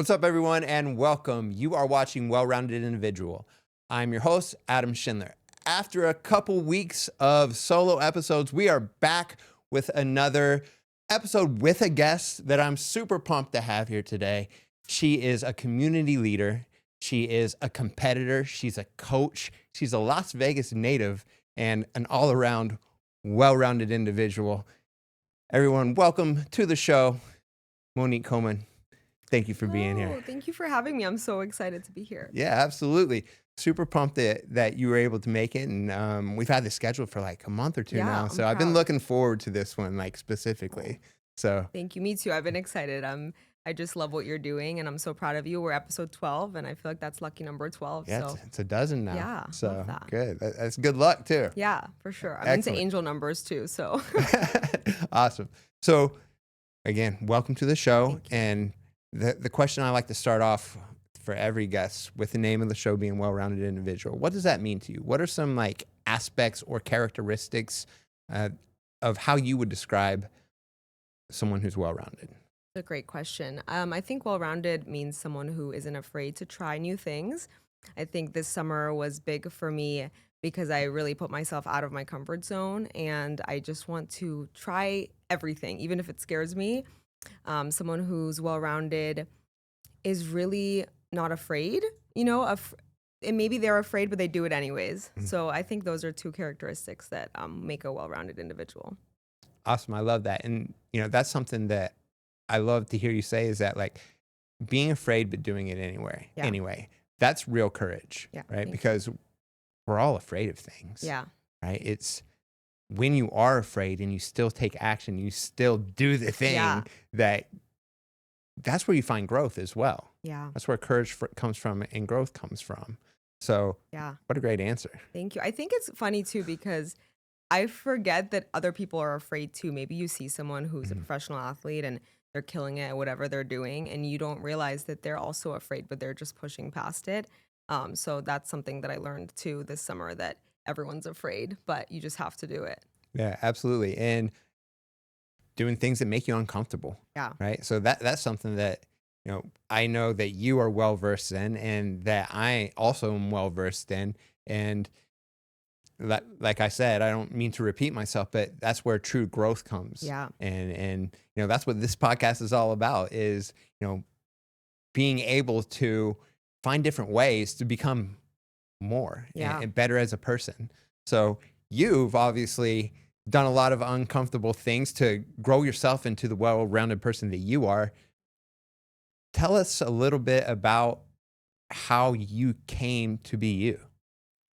What's up, everyone, and welcome. You are watching Well-Rounded Individual. I'm your host, Adam Schindler. After a couple weeks of solo episodes, we are back with another episode with a guest that I'm super pumped to have here today. She is a community leader. She is a competitor. She's a coach. She's a Las Vegas native and an all-around well-rounded individual. Everyone, welcome to the show, Monique Koman. Thank you for being here. Thank you for having me. I'm so excited to be here. Yeah, absolutely. Super pumped that you were able to make it. And we've had this scheduled for like a month or two now. So I've been looking forward to this one, like specifically. So thank you. Me too. I've been excited. I just love what you're doing and I'm so proud of you. We're episode 12 and I feel like that's lucky number 12. yeah, So it's a dozen now. yeah, So love that. good. That's good luck too. Yeah, for sure. I'm Excellent. into angel numbers too. So Awesome. So again, welcome to the show. And the question I like to start off for every guest with the name of the show being Well-Rounded Individual. What does that mean to you? What are some like aspects or characteristics of how you would describe someone who's well-rounded? a great question. I think well-rounded means someone who isn't afraid to try new things. I think this summer was big for me because I really put myself out of my comfort zone and I just want to try everything, even if it scares me. Someone who's well-rounded is really not afraid, and maybe they're afraid, but they do it anyways. Mhm. So I think those are two characteristics that make a well-rounded individual. Awesome. I love that. And, that's something that I love to hear you say is that like being afraid, but doing it anyway, that's real courage, Yeah, right? thank Because we're all afraid of things, Yeah, right? It's when you are afraid and you still take action, you still do the thing Yeah. that's where you find growth as well. yeah, That's where courage comes from and growth comes from. So yeah. what a great answer. Thank you. I think it's funny too because I forget that other people are afraid too. Maybe you see someone who's a Mhm. professional athlete and they're killing it at whatever they're doing, and you don't realize that they're also afraid, but they're just pushing past it. So that's something that I learned too this summer, that everyone's afraid, but you just have to do it. Yeah, absolutely. And doing things that make you uncomfortable. Yeah. Right. So that's something that, I know that you are well versed in and that I also am well versed in. And like I said, I don't mean to repeat myself, but that's where true growth comes. Yeah. And that's what this podcast is all about is, being able to find different ways to become more Yeah. and better as a person. So you've obviously done a lot of uncomfortable things to grow yourself into the well-rounded person that you are. Tell us a little bit about how you came to be you.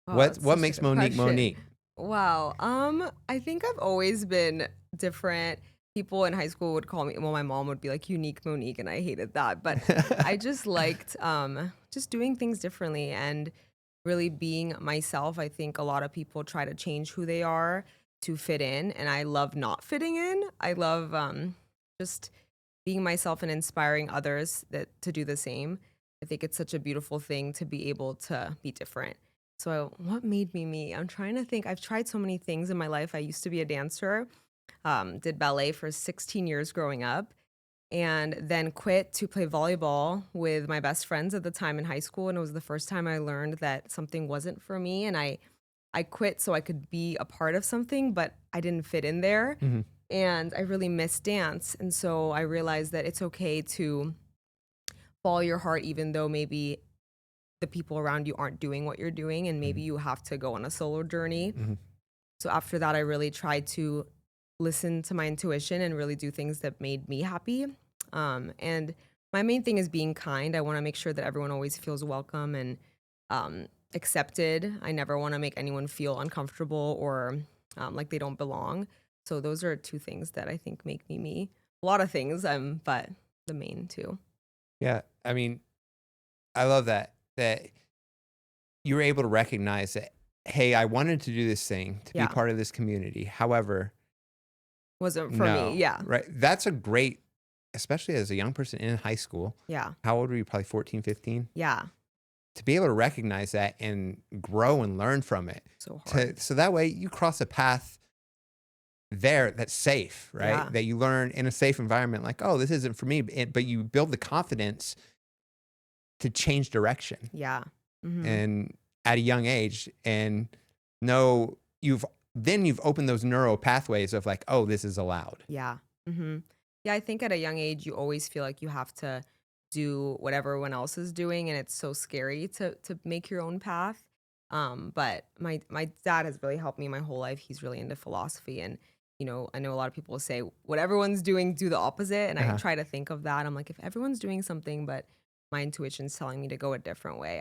Oh, What that's what such a makes good Monique question. Monique? Wow. I think I've always been different. People in high school would call me, well, my mom would be like unique Monique, and I hated that. But I just liked just doing things differently and really being myself. I think a lot of people try to change who they are to fit in, and I love not fitting in. I love just being myself and inspiring others to do the same. I think it's such a beautiful thing to be able to be different. So what made me me? I'm trying to think. I've tried so many things in my life. I used to be a dancer, did ballet for 16 years growing up, and then quit to play volleyball with my best friends at the time in high school. And it was the first time I learned that something wasn't for me. And I quit so I could be a part of something, but I didn't fit in there. Mhm. And I really missed dance. And so I realized that it's okay to follow your heart, even though maybe the people around you aren't doing what you're doing. And maybe you have to go on a solo journey. Mhm. So after that, I really tried to listen to my intuition and really do things that made me happy. And my main thing is being kind. I want to make sure that everyone always feels welcome and accepted. I never want to make anyone feel uncomfortable or like they don't belong. So those are two things that I think make me me. A lot of things, but the main two. Yeah. I mean, I love that you were able to recognize that, hey, I wanted to do this thing to be Yeah. part of this community. However, Wasn't for no. me. Yeah. Right. That's a great, especially as a young person in high school. Yeah. How old were you? Probably 14, 15? Yeah. To be able to recognize that and grow and learn from it. So hard. So that way you cross a path there that's safe, right? Yeah. That you learn in a safe environment, like, oh, this isn't for me, but you build the confidence to change direction Yeah. Mm-hmm. and at a young age, and know you've opened those neural pathways of like, oh, this is allowed. Yeah. Mm-hmm. Yeah, I think at a young age, you always feel like you have to do what everyone else is doing, and it's so scary to make your own path. But my dad has really helped me my whole life. He's really into philosophy, and I know a lot of people say what everyone's doing, do the opposite, and I try to think of that. I'm like, if everyone's doing something, but my intuition's telling me to go a different way,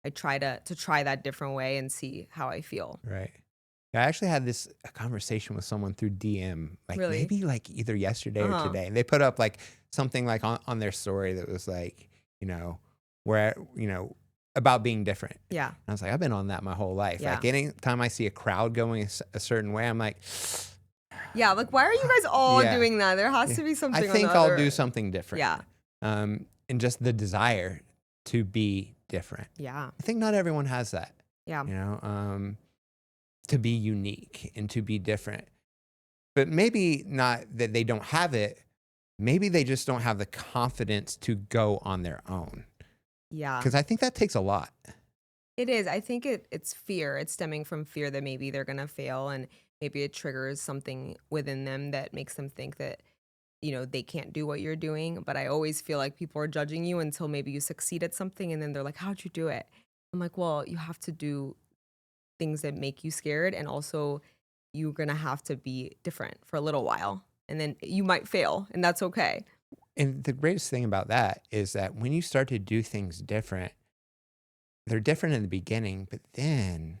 I try to try that different way and see how I feel. Right. Yeah, I actually had a conversation with someone through DM, like Really? maybe like either yesterday or today. And they put up like something like on their story that was like, where, about being different. Yeah. And I was like, I've been on that my whole life. Yeah. Like anytime I see a crowd going a certain way, I'm like, yeah, like why are you guys all Yeah. doing that? There has to be I something. think on the I'll other. do something different. Yeah. And just the desire to be different. Yeah. I think not everyone has that. Yeah. To be unique and to be different. But maybe not that they don't have it. Maybe they just don't have the confidence to go on their own. Yeah. Because I think that takes a lot. It is. I think it's fear. It's stemming from fear that maybe they're going to fail, and maybe it triggers something within them that makes them think that, they can't do what you're doing. But I always feel like people are judging you until maybe you succeed at something, and then they're like, how'd you do it? I'm like, well, you have to do things that make you scared, and also you're gonna have to be different for a little while, and then you might fail, and that's okay. And the greatest thing about that is that when you start to do things different, they're different in the beginning, but then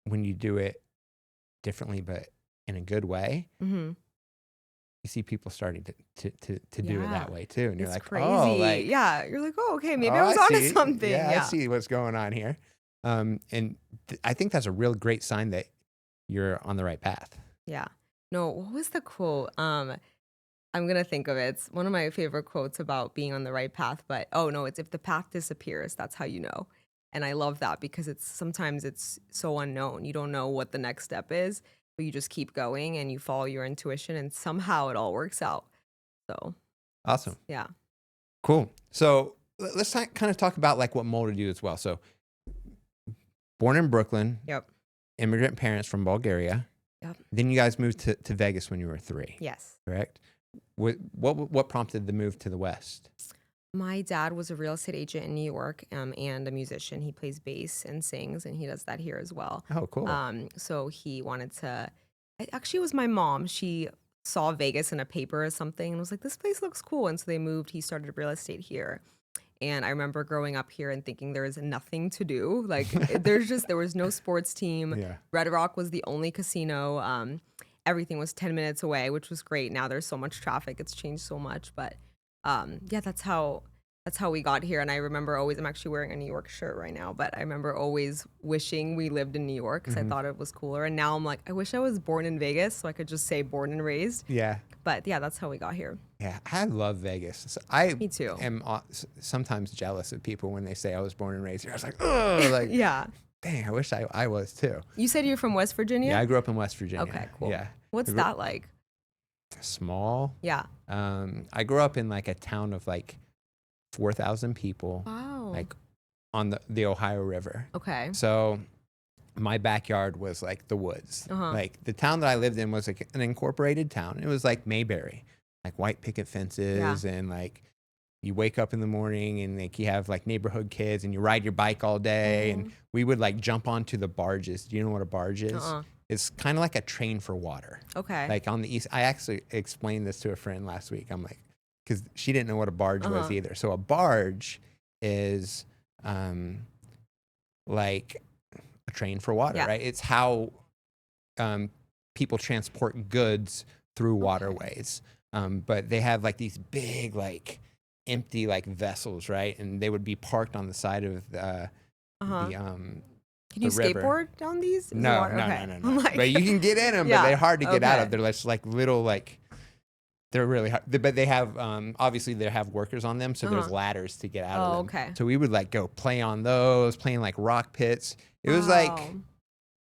when you do it differently but in a good way, Mm-hmm. you see people starting to do it that way too. And you're It's like, crazy. oh, like, Yeah, you're like, oh, okay, maybe oh, I was onto see. something. Yeah, Yeah. I see what's going on here. And I think that's a real great sign that you're on the right path. Yeah. No, what was the quote? I'm gonna think of it. It's one of my favorite quotes about being on the right path. But it's if the path disappears, that's how you know. And I love that because sometimes it's so unknown. You don't know what the next step is, but you just keep going and you follow your intuition, and somehow it all works out. So Awesome. yeah. Cool. So let's kind of talk about like what molded you as well. So born in Brooklyn. Yep. Immigrant parents from Bulgaria. Yep. Then you guys moved to Vegas when you were 3. Yes. Correct? What prompted the move to the West? My dad was a real estate agent in New York, and a musician. He plays bass and sings, and he does that here as well. Oh, cool. So he wanted to. Actually, it was my mom. She saw Vegas in a paper or something and was like, "This place looks cool." And so they moved. He started real estate here. And I remember growing up here and thinking there is nothing to do. Like there was no sports team. Yeah. Red Rock was the only casino. Everything was 10 minutes away, which was great. Now there's so much traffic. It's changed so much. But that's how we got here. And I remember I'm actually wearing a New York shirt right now, but I remember always wishing we lived in New York because I thought it was cooler. And now I'm like, I wish I was born in Vegas so I could just say born and raised. Yeah. But yeah, that's how we got here. Yeah. I love Vegas. So Me too. am sometimes jealous of people when they say I was born and raised here. I was like, oh, like, Yeah. dang, I wish I was too. You said you're from West Virginia? Yeah, I grew up in West Virginia. Okay, cool. Yeah. What's that like? Small. Yeah. I grew up in like a town of like 4,000 people, Wow. like on the Ohio River. Okay. So my backyard was like the woods. Like the town that I lived in was like an incorporated town. It was like Mayberry, like white picket fences, and like you wake up in the morning and like you have like neighborhood kids and you ride your bike all day. And we would like jump onto the barges. Do you know what a barge is? It's kind of like a train for water. Okay. Like on the east, I actually explained this to a friend last week. I'm like, because she didn't know what a barge was either. So a barge is like a train for water, right? It's how people transport goods through waterways. But they have like these big, like empty, like vessels, right? And they would be parked on the side of the Can you river. Skateboard down these? Is No, the water- no. Like- But you can get in them, but they're hard to get out okay. of. They're just like little, like they're really hard. But they have obviously they have workers on them, so there's ladders to get out of them. Okay. So we would like go play on those, playing like rock pits. It was like Wow.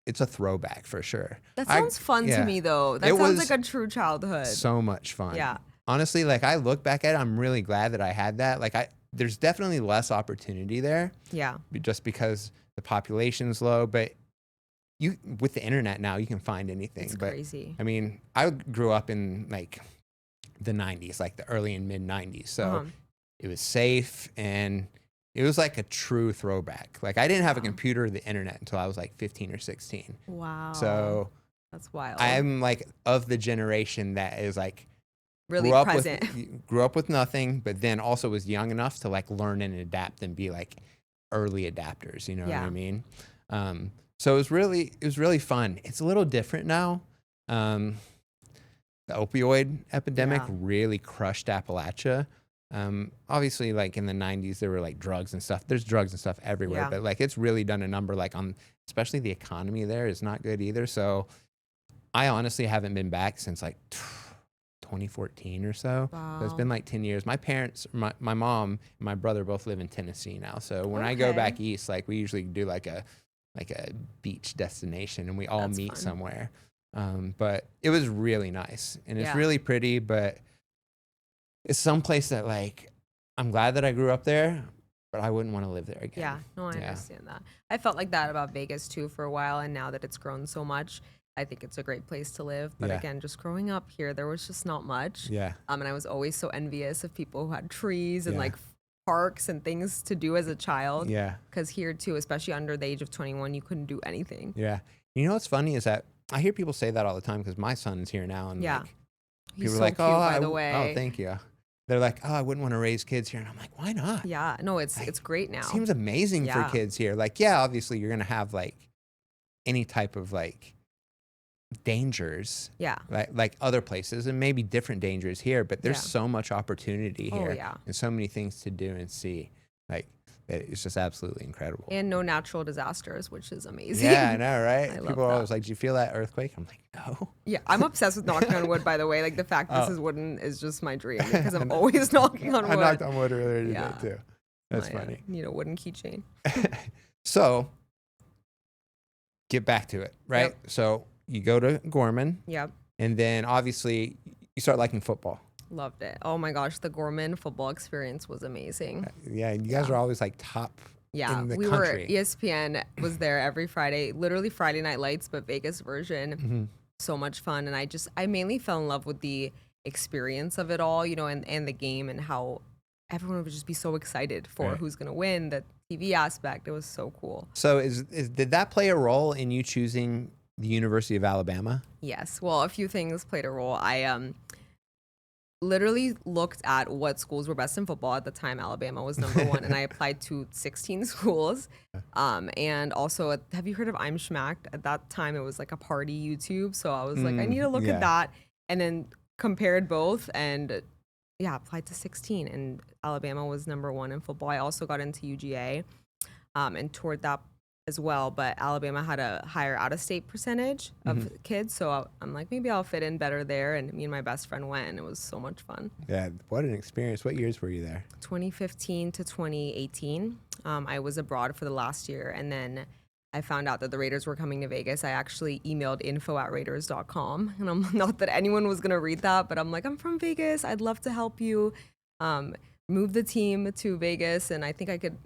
it's a throwback for sure. That sounds fun to me though. That It sounds was like a true childhood. So much fun. Yeah. Honestly, like I look back at it, I'm really glad that I had that. Like there's definitely less opportunity there. Yeah. Just because the population's low, but you with the internet now you can find anything. It's but crazy. I mean, I grew up in like the 90s, like the early and mid 90s. So it was safe and it was like a true throwback. Like I didn't have a computer or the internet until I was like 15 or 16. Wow. So that's wild. I'm like of the generation that is like really present. Grew up with nothing, but then also was young enough to like learn and adapt and be like early adapters. You know what I mean? So it was really fun. It's a little different now. The opioid epidemic really crushed Appalachia. Obviously, like in the 90s, there were like drugs and stuff. There's drugs and stuff everywhere, but like it's really done a number. Like on, especially the economy there is not good either. So I honestly haven't been back since like 2014 or so. Wow. So it's been like 10 years. My parents, my mom and my brother both live in Tennessee now. So when I go back east, like we usually do like a beach destination and we all meet somewhere. But it was really nice and it's really pretty, but it's someplace that like, I'm glad that I grew up there, but I wouldn't want to live there again. Yeah, no, I understand that. I felt like that about Vegas too for a while. And now that it's grown so much, I think it's a great place to live. But again, just growing up here, there was just not much. Yeah. And I was always so envious of people who had trees and like parks and things to do as a child. Yeah. Because here too, especially under the age of 21, you couldn't do anything. Yeah. You know what's funny is that I hear people say that all the time because my son is here now. And like, He's people so are like, cute, oh, by the way. Oh, thank you. They're like, oh, I wouldn't want to raise kids here. And I'm like, why not? Yeah. No, it's like, great now. It seems amazing for kids here. Like, yeah, obviously you're going to have like any type of like dangers. Yeah. Like other places and maybe different dangers here, but there's so much opportunity here and so many things to do and see. Like, it's just absolutely incredible. And no natural disasters, which is amazing. Yeah, I know, right? People are always like, "Did you feel that earthquake?" I'm like, "No." Yeah, I'm obsessed with knocking on wood, by the way. Like, the fact this is wooden is just my dream because I'm always knocking on wood. I knocked on wood earlier today, too. That's funny. Need a wooden keychain. So, get back to it, right? Yep. So, you go to Gorman. Yep. And then, obviously, you start liking football. Loved it. Oh my gosh, the Gorman football experience was amazing. Yeah, you guys are always like top in the country. ESPN was there every Friday, literally Friday Night Lights, but Vegas version. So much fun. And I mainly fell in love with the experience of it all, you know, and the game and how everyone would just be so excited for who's going to win, the TV aspect. It was so cool. So did that play a role in you choosing the University of Alabama? Yes. Well, a few things played a role. I literally looked at what schools were best in football. At the time, Alabama was number one, and I applied to 16 schools. And also, have you heard of I'm Schmacked? At that time, it was like a party YouTube. So I was like, I need to look at that. And then compared both and applied to 16. And Alabama was number one in football. I also got into UGA and toured that as well, but Alabama had a higher out-of-state percentage of kids, so I'm like, maybe I'll fit in better there, and me and my best friend went, and it was so much fun. Yeah, what an experience. What years were you there? 2015 to 2018. I was abroad for the last year, and then I found out that the Raiders were coming to Vegas. I actually emailed info@raiders.com, and I'm not that anyone was going to read that, but I'm like, I'm from Vegas. I'd love to help you move the team to Vegas, and I think I could,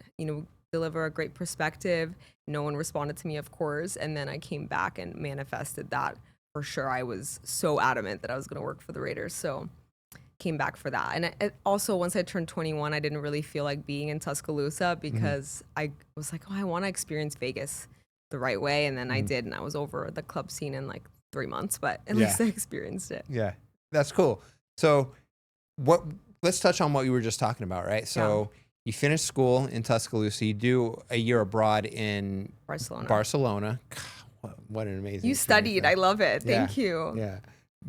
deliver a great perspective. No one responded to me, of course. And then I came back and manifested that for sure. I was so adamant that I was going to work for the Raiders. So came back for that. And also, once I turned 21, I didn't really feel like being in Tuscaloosa because I was like, I want to experience Vegas the right way. And then I did. And I was over the club scene in like 3 months, but at least I experienced it. Yeah, that's cool. So let's touch on what you were just talking about, right? So you finish school in Tuscaloosa. You do a year abroad in Barcelona. God, what an amazing You studied. I love it. Thank you. Yeah.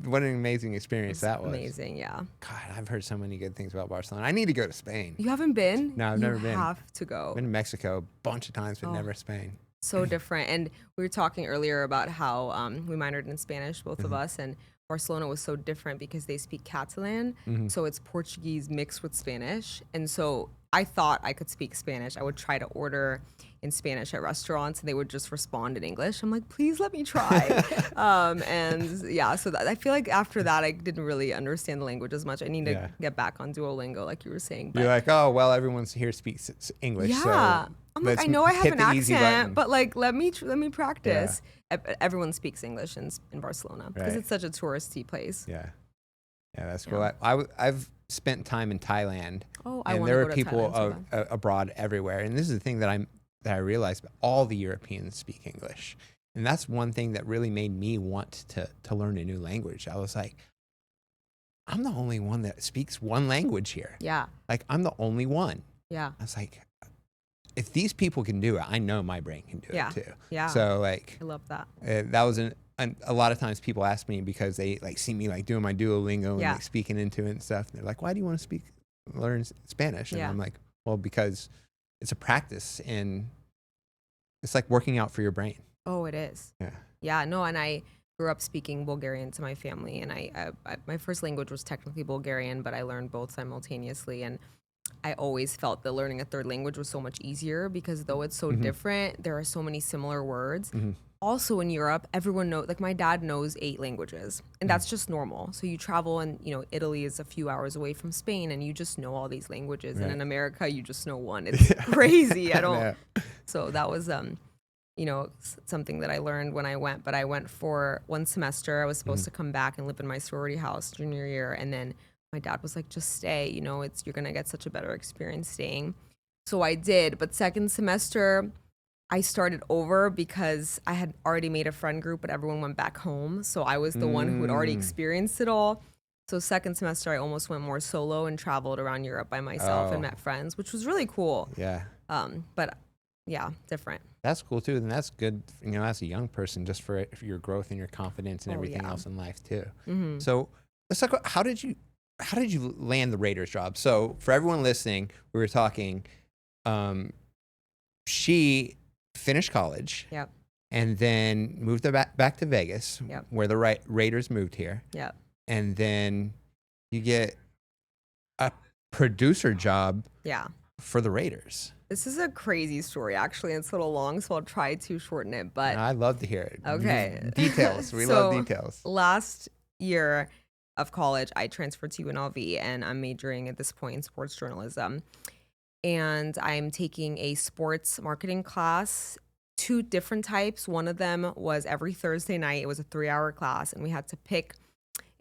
What an amazing experience that was. Amazing, yeah. God, I've heard so many good things about Barcelona. I need to go to Spain. You haven't been? No, I've never been. You have to go. I've been to Mexico a bunch of times, but never Spain. So different. And we were talking earlier about how we minored in Spanish, both of us, and Barcelona was so different because they speak Catalan. So it's Portuguese mixed with Spanish. And so I thought I could speak Spanish. I would try to order in Spanish at restaurants, and they would just respond in English. I'm like, please let me try. And yeah, so I feel like after that, I didn't really understand the language as much. I need to get back on Duolingo, like you were saying. But you're like, oh, well, everyone here speaks English. yeah. So I'm like, I know I have hit an the easy button. accent, but like, let me practice. Everyone speaks English in Barcelona because Right. it's such a touristy place. Yeah. Yeah, that's cool. I've spent time in Thailand, Oh, I and want to there go are to people Thailand so bad. abroad everywhere. And this is the thing that I realized: all the Europeans speak English, and that's one thing that really made me want to learn a new language. I was like, I'm the only one that speaks one language here. Yeah. Like, I'm the only one. Yeah. I was like, if these people can do it, I know my brain can do Yeah. it too. Yeah. So like, I love that. that was a lot of times people ask me because they like see me like doing my Duolingo and like speaking into it and stuff. And they're like, why do you want to learn Spanish? And I'm like, well, because it's a practice and it's like working out for your brain. Oh, it is. Yeah. Yeah. No, and I grew up speaking Bulgarian to my family, and I my first language was technically Bulgarian, but I learned both simultaneously. And I always felt that learning a third language was so much easier because though it's so different, there are so many similar words. Also in Europe, everyone knows, like my dad knows 8 languages, and that's just normal. So you travel, and Italy is a few hours away from Spain, and you just know all these languages. Right. And in America, you just know one. It's crazy. I don't. So that was something that I learned when I went. But I went for 1 semester. I was supposed to come back and live in my sorority house junior year, and then my dad was like, just stay. You're gonna get such a better experience staying. So I did. But second semester, I started over because I had already made a friend group, but everyone went back home. So I was the one who had already experienced it all. So second semester, I almost went more solo and traveled around Europe by myself and met friends, which was really cool. Yeah. But yeah, different. That's cool too. And that's good, as a young person, just for your growth and your confidence and everything else in life too. So let's talk about how did you land the Raiders job? So for everyone listening, we were talking, she finished college. Yep. And then moved back to Vegas, where the Raiders moved here. Yep. And then you get a producer job for the Raiders. This is a crazy story, actually. It's a little long, so I'll try to shorten it. But I'd love to hear it. Okay. Details. We love details. Last year of college, I transferred to UNLV, and I'm majoring at this point in sports journalism. And I'm taking a sports marketing class, 2 different types. One of them was every Thursday night. It was a 3-hour class, and we had to pick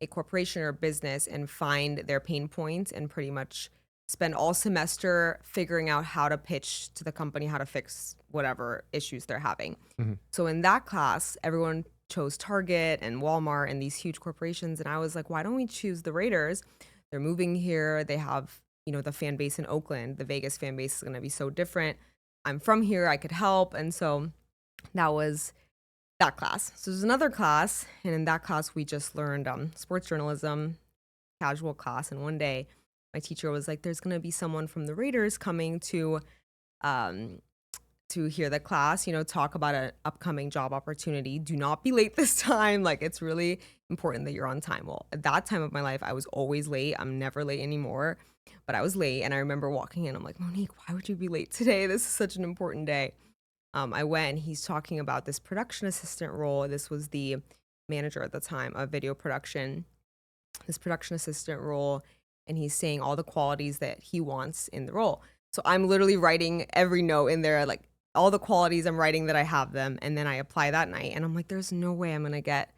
a corporation or business and find their pain points and pretty much spend all semester figuring out how to pitch to the company, how to fix whatever issues they're having. So in that class, everyone chose Target and Walmart and these huge corporations. And I was like, why don't we choose the Raiders? They're moving here. They have the fan base in Oakland. The Vegas fan base is going to be so different. I'm from here. I could help. And so that was that class. So there's another class. And in that class, we just learned sports journalism, casual class. And one day my teacher was like, there's going to be someone from the Raiders coming to hear the class, talk about an upcoming job opportunity. Do not be late this time. Like, it's really important that you're on time. Well, at that time of my life, I was always late. I'm never late anymore. But I was late, and I remember walking in. I'm like, Monique, why would you be late today? This is such an important day. I went, and he's talking about this production assistant role. This was the manager at the time of video production, this production assistant role, and he's saying all the qualities that he wants in the role. So I'm literally writing every note in there, like all the qualities I'm writing that I have them, and then I apply that night, and I'm like, there's no way I'm going to get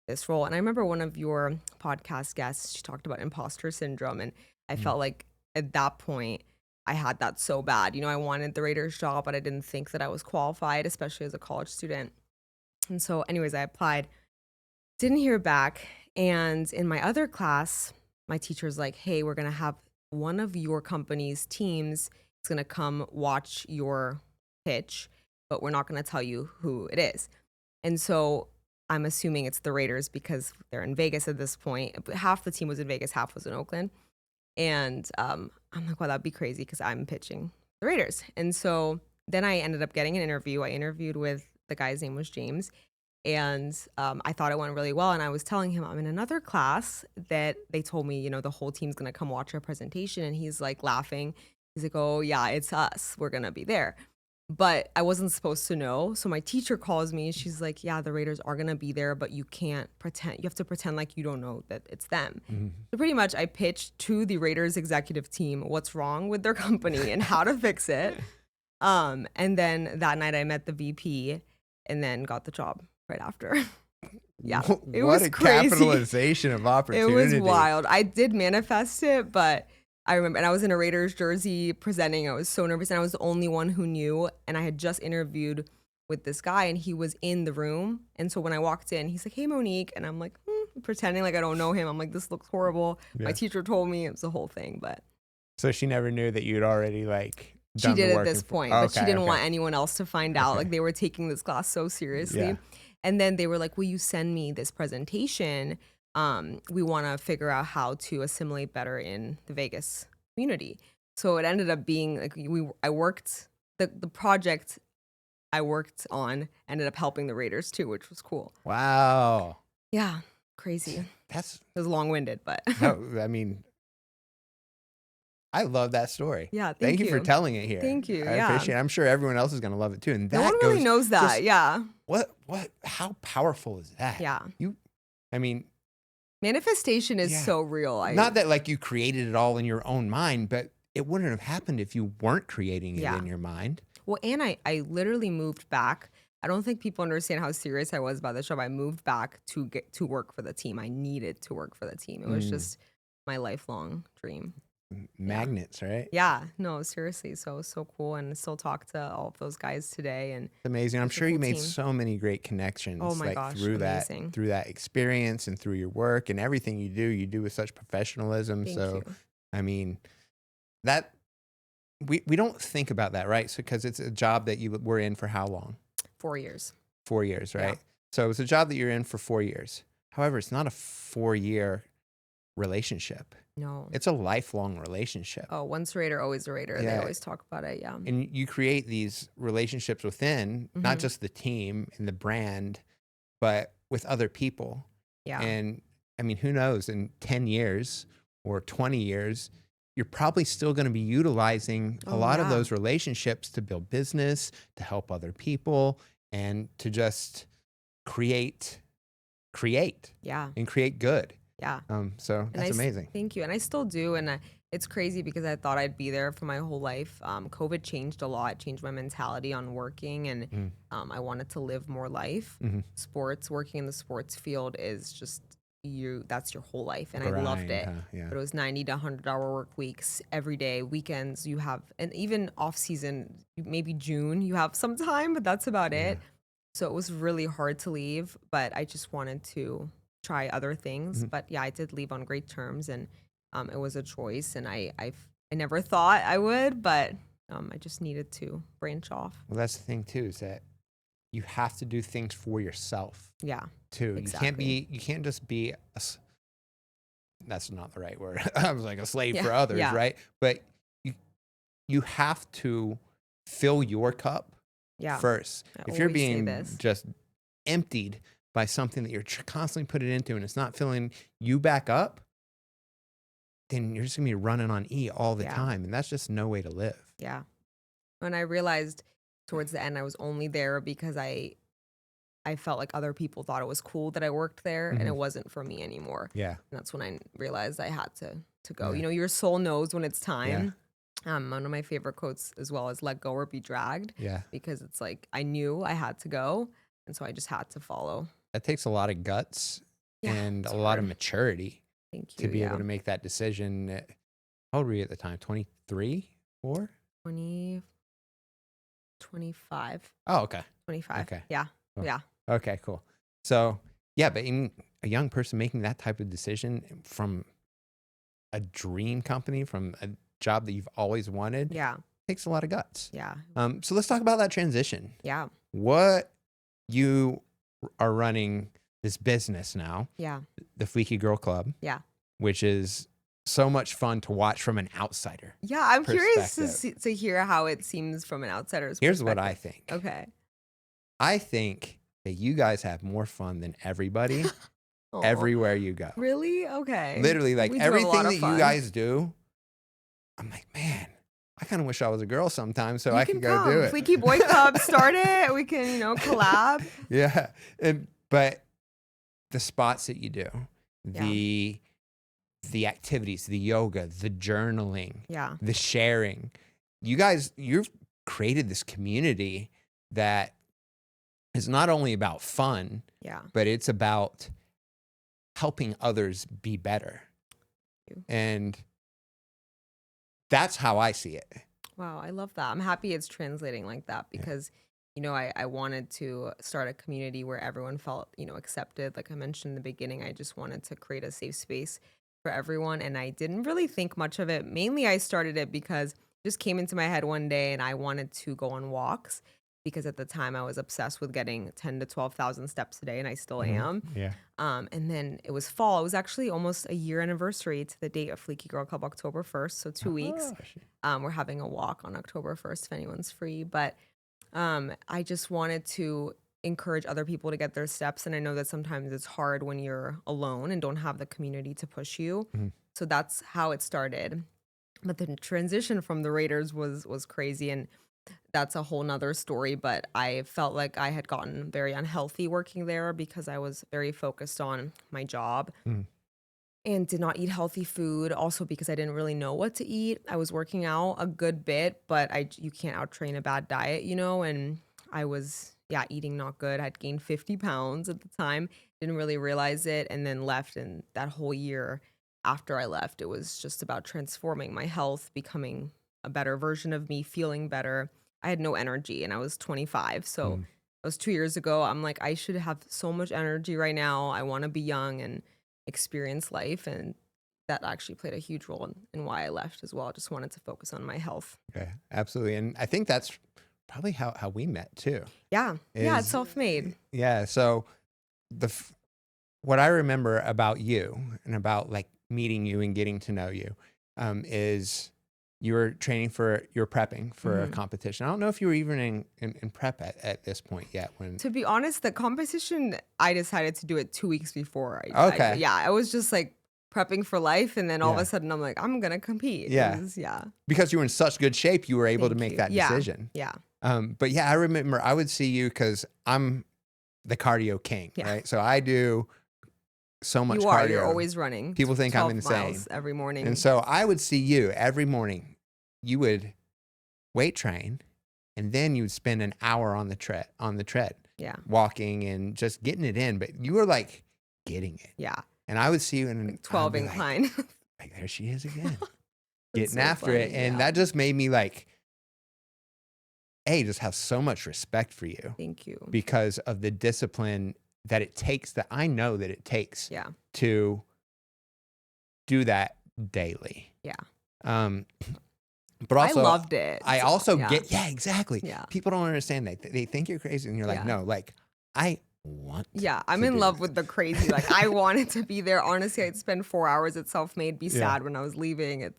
this role. And I remember one of your podcast guests, she talked about imposter syndrome, and I felt like at that point, I had that so bad. I wanted the Raiders job, but I didn't think that I was qualified, especially as a college student. And so anyways, I applied, didn't hear back. And in my other class, my teacher's like, hey, we're going to have one of your company's teams is going to come watch your pitch, but we're not going to tell you who it is. And so I'm assuming it's the Raiders because they're in Vegas at this point. But half the team was in Vegas, half was in Oakland. And I'm like, wow, that'd be crazy because I'm pitching the Raiders. And so then I ended up getting an interview. I interviewed with the guy's name was James. And I thought it went really well. And I was telling him I'm in another class that they told me, the whole team's going to come watch our presentation. And he's like laughing. He's like, oh, yeah, it's us. We're going to be there. but I wasn't supposed to know. So my teacher calls me. She's like, yeah, the Raiders are going to be there, but you can't pretend. You have to pretend like you don't know that it's them. So pretty much I pitched to the Raiders executive team what's wrong with their company and how to fix it. And then that night I met the VP and then got the job right after. Yeah, it What was a crazy. capitalization of It opportunity. was wild. I did manifest it, but I remember, and I was in a Raiders jersey presenting. I was so nervous, and I was the only one who knew. And I had just interviewed with this guy, and he was in the room. And so when I walked in, he's like, "Hey, Monique," and I'm like, pretending like I don't know him. I'm like, "This looks horrible." Yeah. My teacher told me it was the whole thing, but So she never knew that you'd already like she done the did at work this and- point, Oh, but she okay, didn't okay. want anyone else to find out. Okay. Like they were taking this class so seriously. Yeah. And then they were like, "Will you send me this presentation? We want to figure out how to assimilate better in the Vegas community." So it ended up being like I worked the project I worked on ended up helping the Raiders too, which was cool. Wow. Yeah, crazy. That's It was long-winded, but no, I mean, I love that story. yeah, Thank you for telling it here. Thank you, I yeah. appreciate it. I'm sure everyone else is going to love it too. And that no one really goes- knows that. just- Yeah, how powerful is that? yeah. I mean, Manifestation is Yeah. so real. not that like you created it all in your own mind, but it wouldn't have happened if you weren't creating it Yeah. in your mind. Well, and I literally moved back. I don't think people understand how serious I was about the job. I moved back to get to work for the team. I needed to work for the team. It was just my lifelong dream. Magnets, right? Yeah, no, seriously. So it was so cool. And I still talk to all of those guys today. And It's amazing. I'm It's a sure you cool made team. so many great connections Oh my like gosh, through amazing. that experience and through your work and everything you do with such professionalism. thank So you. I mean, that we don't think about that, right? So because it's a job that you were in for how long? 4 years. 4 years, Yeah. right? So it was a job that you're in for 4 years. However, it's not a 4-year relationship. No. It's a lifelong relationship. Oh, once a Raider, always a Raider. They Yeah. always talk about it. Yeah. And you create these relationships within not Mhm. just the team and the brand, but with other people. Yeah. And I mean, who knows, in 10 years or 20 years, you're probably still going to be utilizing a Oh, lot of yeah. those relationships to build business, to help other people, and to just create Yeah. and create good. Yeah. So And that's amazing. Thank you. And I still do. And it's crazy because I thought I'd be there for my whole life. COVID changed a lot, changed my mentality on working, and I wanted to live more life. Mhm. Sports, working in the sports field is just that's your whole life. And I loved Grind, it. huh? Yeah. But it was 90 to 100-hour work weeks every day, weekends you have, and even off season, maybe June, you have some time, but that's about it. So it was really hard to leave, but I just wanted to try other things. Mhm. But yeah, I did leave on great terms, and it was a choice, and I never thought I would, but I just needed to branch off. Well, that's the thing too, is that you have to do things for yourself Yeah. too. Exactly. You can't just be that's not the right word. I was like a slave Yeah, for others, yeah. right? But you have to fill your cup Yeah. first. I If you're always say being this. just emptied by something that you're constantly putting into and it's not filling you back up, then you're just gonna be running on E all the Yeah. time, and that's just no way to live. Yeah. And I realized towards the end I was only there because I felt like other people thought it was cool that I worked there, and it wasn't for me anymore. Yeah. And that's when I realized I had to go. Yeah. You know, your soul knows when it's time. One of my favorite quotes as well is "Let go or be dragged," Yeah. because it's like I knew I had to go, and so I just had to follow. That takes a lot of guts Yeah, and it's a lot of hard. maturity Thank you. to be yeah. able to make that decision. How old were you at the time? 23? 4? 20, 25. Oh, okay. 25. Okay. Yeah. Cool. Yeah. Okay, cool. So, yeah, but in a young person making that type of decision from a dream company, from a job that you've always wanted, Yeah. takes a lot of guts. Yeah. So let's talk about that transition. Yeah. What you are running this business now, Yeah. the Fleeky Girl Club, Yeah. which is so much fun to watch from an outsider. Yeah. I'm curious Perspective. to hear how it seems from an outsider's Here's what I perspective. think. Okay. I think that you guys have more fun than everybody Aw. everywhere you go. Really? Okay. Literally, like We do have a everything lot that of you fun. guys do, I'm like, man, I kind of wish I was a girl sometimes so You I can could go come. do it. Fleeky Boy Club, start it. We can, collab. Yeah. But the spots that you do, Yeah. the activities, the yoga, the journaling, Yeah. the sharing, you've created this community that is not only about fun, Yeah. but it's about helping others be better. And that's how I see it. Wow, I love that. I'm happy it's translating like that because, I wanted to start a community where everyone felt, accepted. Like I mentioned in the beginning, I just wanted to create a safe space for everyone. And I didn't really think much of it. Mainly, I started it because it just came into my head one day and I wanted to go on walks because at the time I was obsessed with getting 10 to 12,000 steps a day and I still am. Yeah. And then it was fall. It was actually almost a year anniversary to the date of Fleeky Girl Club, October 1st. So 2 weeks. We're having a walk on October 1st if anyone's free. But I just wanted to encourage other people to get their steps. And I know that sometimes it's hard when you're alone and don't have the community to push you. So that's how it started. But the transition from the Raiders was crazy. And that's a whole nother story, but I felt like I had gotten very unhealthy working there because I was very focused on my job and did not eat healthy food. Also because I didn't really know what to eat. I was working out a good bit, but you can't out train a bad diet, and I was, eating not good. I'd gained 50 pounds at the time, didn't really realize it, and then left. And that whole year after I left, it was just about transforming my health, becoming a better version of me, feeling better. I had no energy and I was 25. So it was 2 years ago. I'm like, I should have so much energy right now. I want to be young and experience life. And that actually played a huge role in why I left as well. I just wanted to focus on my health. Okay, absolutely. And I think that's probably how we met too. Yeah. It's self-made. Yeah. So what I remember about you and about like meeting you and getting to know you is you were prepping for a competition. I don't know if you were even in prep at this point yet. To be honest, the competition, I decided to do it 2 weeks before. I was just like prepping for life. And then all of a sudden I'm like, I'm going to compete. Yeah. Because you were in such good shape, you were able to make that decision. Yeah. But I remember I would see you because I'm the cardio king, right? So I do so much cardio. You're always running. People think I'm insane. Miles every morning. And so I would see you every morning. You would weight train, and then you would spend an hour on the tread. Yeah. Walking and just getting it in. But you were like getting it. Yeah. And I would see you in like 12 incline. Like there she is again. Getting so after funny, it. And that just made me like, just have so much respect for you. Thank you. Because of the discipline that it takes, that I know that it takes to do that daily. Yeah. But also, I loved it. I also get, exactly. Yeah. People don't understand that. They think you're crazy and you're like, no, like I want I'm in love with the crazy. Like I wanted to be there. Honestly, I'd spend 4 hours at Self-Made, be sad when I was leaving.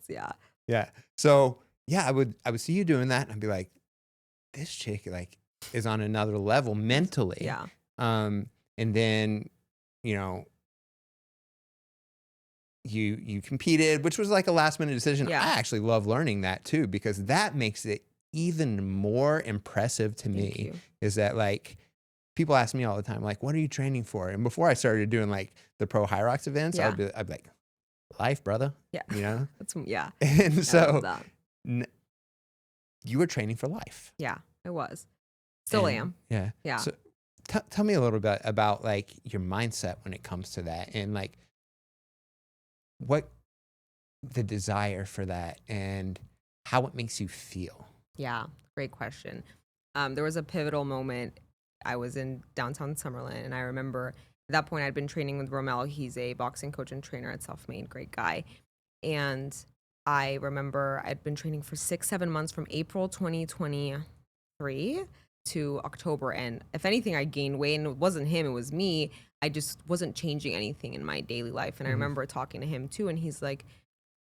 Yeah. So I would see you doing that and I'd be like, this chick like is on another level mentally. Yeah. And then, you competed, which was like a last minute decision. Yeah. I actually love learning that too, because that makes it even more impressive to me is that like people ask me all the time, like, what are you training for? And before I started doing like the Pro Hyrox events, I'd be like, life, brother. Yeah. And so you were training for life. Yeah, I was. Still am. Yeah. Yeah. So tell me a little bit about like your mindset when it comes to that and like what the desire for that and how it makes you feel. Yeah, great question. There was a pivotal moment. I was in downtown Summerlin, and I remember at that point I'd been training with Romel. He's a boxing coach and trainer at Self-Made, great guy. And I remember I'd been training for 6-7 months from April 2023 to October. And if anything, I gained weight, and it wasn't him, it was me. I just wasn't changing anything in my daily life. And I remember talking to him too, and he's like,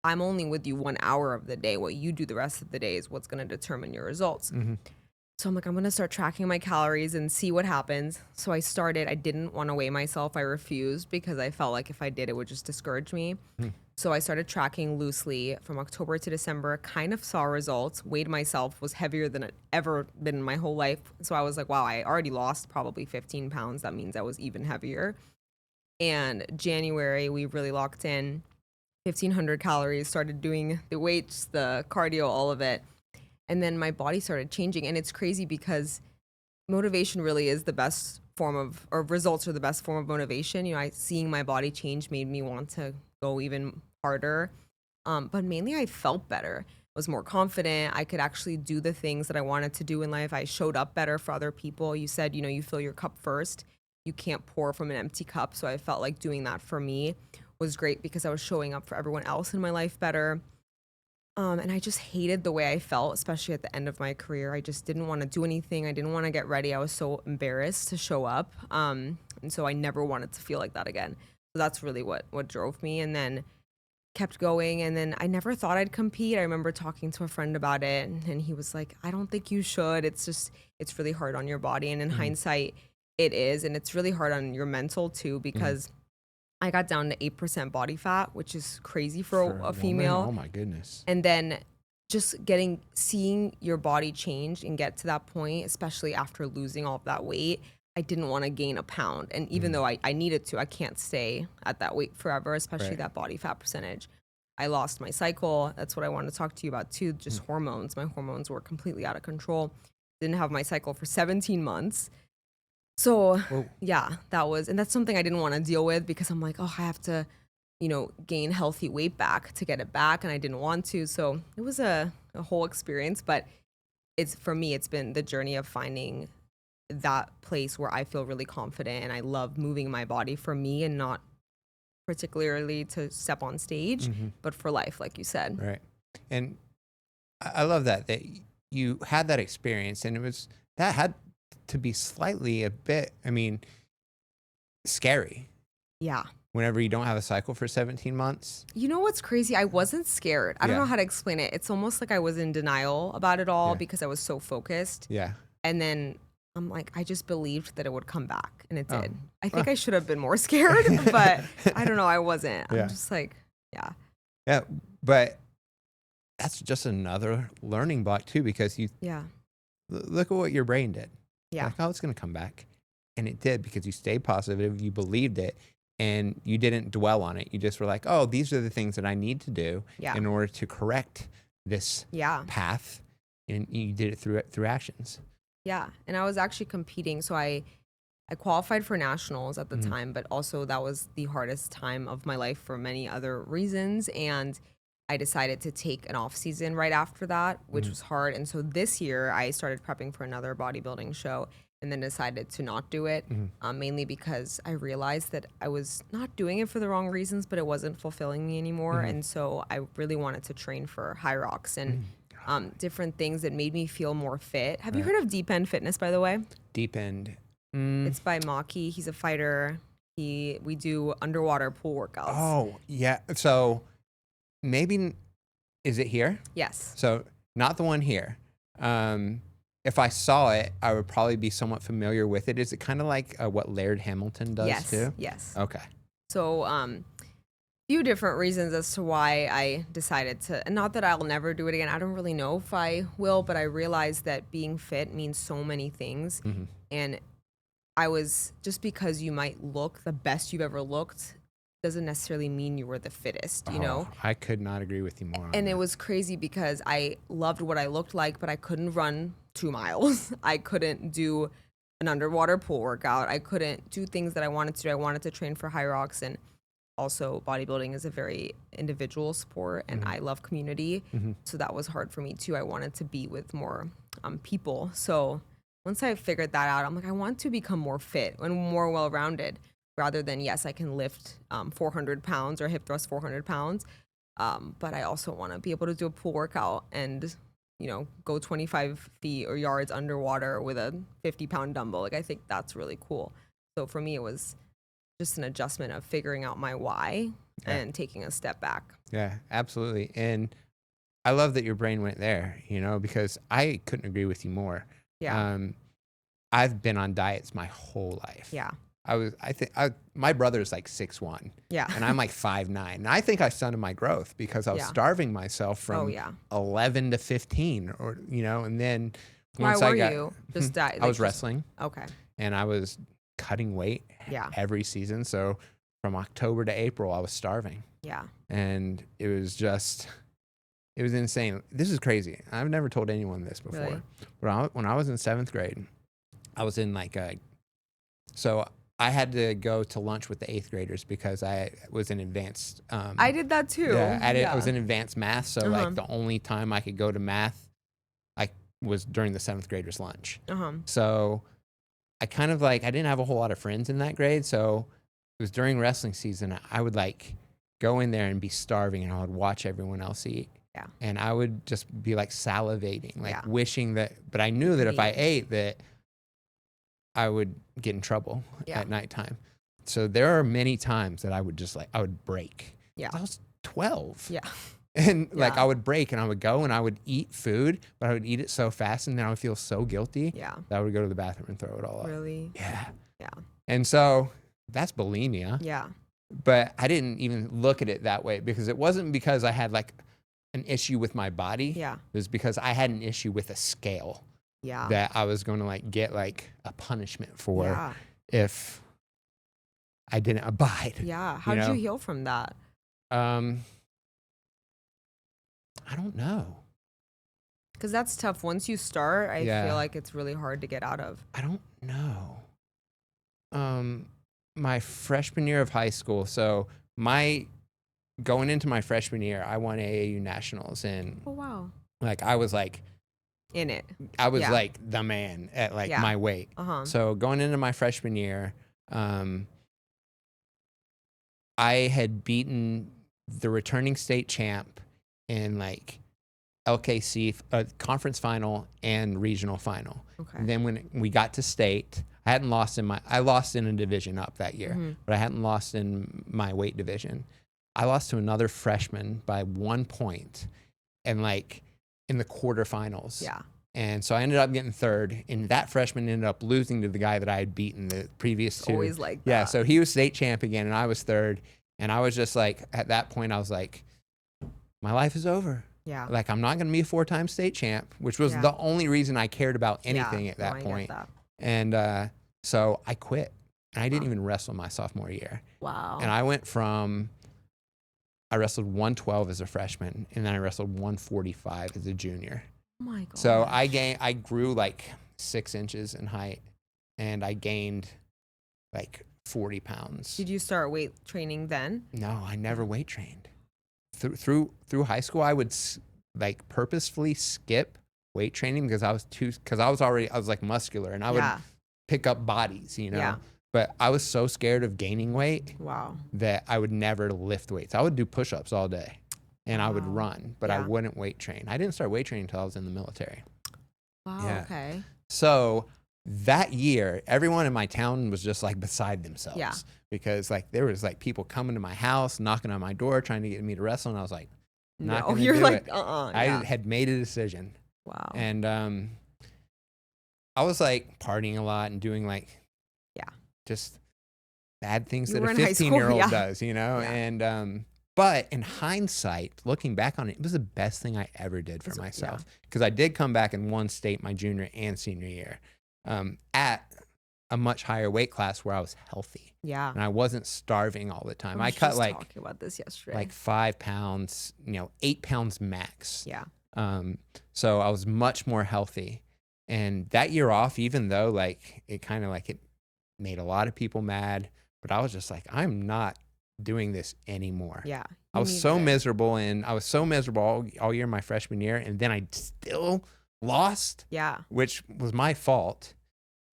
I'm only with you 1 hour of the day. What you do the rest of the day is what's going to determine your results. So I'm like, I'm going to start tracking my calories and see what happens. So I started. I didn't want to weigh myself. I refused because I felt like if I did, it would just discourage me. So I started tracking loosely from October to December, kind of saw results, weighed myself, was heavier than I'd ever been in my whole life. So I was like, wow, I already lost probably 15 pounds. That means I was even heavier. And January, we really locked in 1,500 calories, started doing the weights, the cardio, all of it. And then my body started changing. And it's crazy because motivation really is the best form of, or results are the best form of motivation. You know, seeing my body change made me want to go even harder. But mainly I felt better. I was more confident. I could actually do the things that I wanted to do in life. I showed up better for other people. You said, you know, you fill your cup first. You can't pour from an empty cup. So I felt like doing that for me was great because I was showing up for everyone else in my life better. And I just hated the way I felt, especially at the end of my career. I just didn't want to do anything. I didn't want to get ready. I was so embarrassed to show up. And so I never wanted to feel like that again. So that's really what drove me. And then kept going. And then I never thought I'd compete. I remember talking to a friend about it, and he was like, I don't think you should. It's really hard on your body. And in hindsight, it is. And it's really hard on your mental too, because I got down to 8% body fat, which is crazy for a female. Oh my goodness. And then just seeing your body change and get to that point, especially after losing all of that weight, I didn't want to gain a pound. And even though I needed to, I can't stay at that weight forever, especially that body fat percentage. I lost my cycle. That's what I wanted to talk to you about too, just hormones. My hormones were completely out of control. Didn't have my cycle for 17 months. So yeah, and that's something I didn't want to deal with because I'm like, oh, I have to, you know, gain healthy weight back to get it back. And I didn't want to. So it was a whole experience, but for me, it's been the journey of finding that place where I feel really confident and I love moving my body for me and not particularly to step on stage, but for life, like you said. Right. And I love that you had that experience, and that had to be slightly a bit, scary. Yeah. Whenever you don't have a cycle for 17 months. You know what's crazy? I wasn't scared. I don't know how to explain it. It's almost like I was in denial about it all because I was so focused. Yeah. And then I'm like, I just believed that it would come back, and it did. I think I should have been more scared, but I don't know. I wasn't. I'm just like, yeah. Yeah, but that's just another learning block too, because look at what your brain did. Yeah. Like, oh, it's going to come back. And it did, because you stayed positive, you believed it, and you didn't dwell on it. You just were like, oh, these are the things that I need to do in order to correct this path. And you did it through actions. Yeah. And I was actually competing. So I qualified for nationals at the time, but also that was the hardest time of my life for many other reasons. And I decided to take an off season right after that, which was hard. And so this year I started prepping for another bodybuilding show, and then decided to not do it, mainly because I realized that I was not doing it for the wrong reasons, but it wasn't fulfilling me anymore. And so I really wanted to train for high rocks and different things that made me feel more fit. Have you heard of Deep End Fitness, by the way? Deep End. It's by Maki. He's a fighter. We do underwater pool workouts. Oh, yeah. So maybe, is it here? Yes. So not the one here. If I saw it, I would probably be somewhat familiar with it. Is it kind of like what Laird Hamilton does too? Yes. Okay. So, few different reasons as to why I decided to, and not that I'll never do it again. I don't really know if I will, but I realized that being fit means so many things. And just because you might look the best you've ever looked doesn't necessarily mean you were the fittest, you know? I could not agree with you more on And that. it was crazy because I loved what I looked like, but I couldn't run 2 miles. I couldn't do an underwater pool workout. I couldn't do things that I wanted to do. I wanted to train for high rocks, and also bodybuilding is a very individual sport, and I love community. So that was hard for me too. I wanted to be with more people. So once I figured that out, I'm like, I want to become more fit and more well-rounded, rather than, yes, I can lift 400 pounds or hip thrust 400 pounds. But I also want to be able to do a pool workout and, you know, go 25 feet or yards underwater with a 50-pound dumbbell. Like, I think that's really cool. So for me, it was just an adjustment of figuring out my why and taking a step back. Yeah, absolutely. And I love that your brain went there, you know, because I couldn't agree with you more. Yeah. I've been on diets my whole life. Yeah. my brother's like 6'1", Yeah. and I'm like 5'9", and I think I stunted my growth because I was Yeah. starving myself from 11 to 15, or and then Why once were I got, you just that? I was wrestling, Okay. and I was cutting weight every season. So from October to April, I was starving. Yeah. And it was insane. This is crazy. I've never told anyone this before. Really? When I was in 7th grade, I was in so I had to go to lunch with the 8th graders because I was in advanced. I did that too. I was in advanced math. So like the only time I could go to math, I was during the 7th graders lunch. So I kind of I didn't have a whole lot of friends in that grade. So it was during wrestling season. I would go in there and be starving, and I would watch everyone else eat. Yeah. And I would just be salivating, wishing that, but I knew that if I ate that I would get in trouble at nighttime. So there are many times that I would just I would break. Yeah. I was 12. Yeah. And I would break, and I would go and I would eat food, but I would eat it so fast, and then I would feel so guilty that I would go to the bathroom and throw it all up. Really? Yeah. Yeah. And so that's bulimia. Yeah. But I didn't even look at it that way because it wasn't because I had an issue with my body. Yeah. It was because I had an issue with a scale. Yeah. That I was going to get a punishment for if I didn't abide. Yeah. How did you heal from that? I don't know. Because that's tough. Once you start, I feel like it's really hard to get out of. I don't know. My freshman year of high school. So going into my freshman year, I won AAU nationals, and oh wow, I was in it. I was the man at my weight. So going into my freshman year, I had beaten the returning state champ in LKC conference final and regional final. Okay. And then when we got to state, I lost in a division up that year, but I hadn't lost in my weight division. I lost to another freshman by 1 point, and in the quarterfinals. Yeah. And so I ended up getting third, and that freshman ended up losing to the guy that I had beaten the previous two. Always like that. Yeah, so he was state champ again, and I was third. And I was just at that point, I was my life is over. Yeah. I'm not going to be a 4-time state champ, which was the only reason I cared about anything at that point. Get that. And so I quit. And I didn't even wrestle my sophomore year. Wow. And I wrestled 112 as a freshman, and then I wrestled 145 as a junior. Oh my God. So I grew 6 inches in height, and I gained 40 pounds. Did you start weight training then? No, I never weight trained. Through high school, I would purposefully skip weight training because I was muscular, and I would pick up bodies, Yeah. But I was so scared of gaining weight. Wow. That I would never lift weights. I would do push-ups all day, and I would Wow. run, but I wouldn't weight train. I didn't start weight training until I was in the military. Wow. Yeah. Okay. So that year, everyone in my town was just beside themselves. Yeah. Because there was people coming to my house, knocking on my door, trying to get me to wrestle, and I was not gonna you're do it. I yeah. had made a decision. Wow. And I was partying a lot and doing just bad things You that were a in high school, 15-year-old yeah. does, Yeah. And but in hindsight, looking back on it, it was the best thing I ever did for myself, because I did come back and won state my junior and senior year at a much higher weight class where I was healthy. Yeah. And I wasn't starving all the time. I I was cut just talking about this yesterday. 5 pounds, 8 pounds max. Yeah. So I was much more healthy. And that year off, even though it kind of it made a lot of people mad, but I was just I'm not doing this anymore. Yeah. I was so miserable, and I was so miserable all year my freshman year, and then I still lost. Yeah. Which was my fault.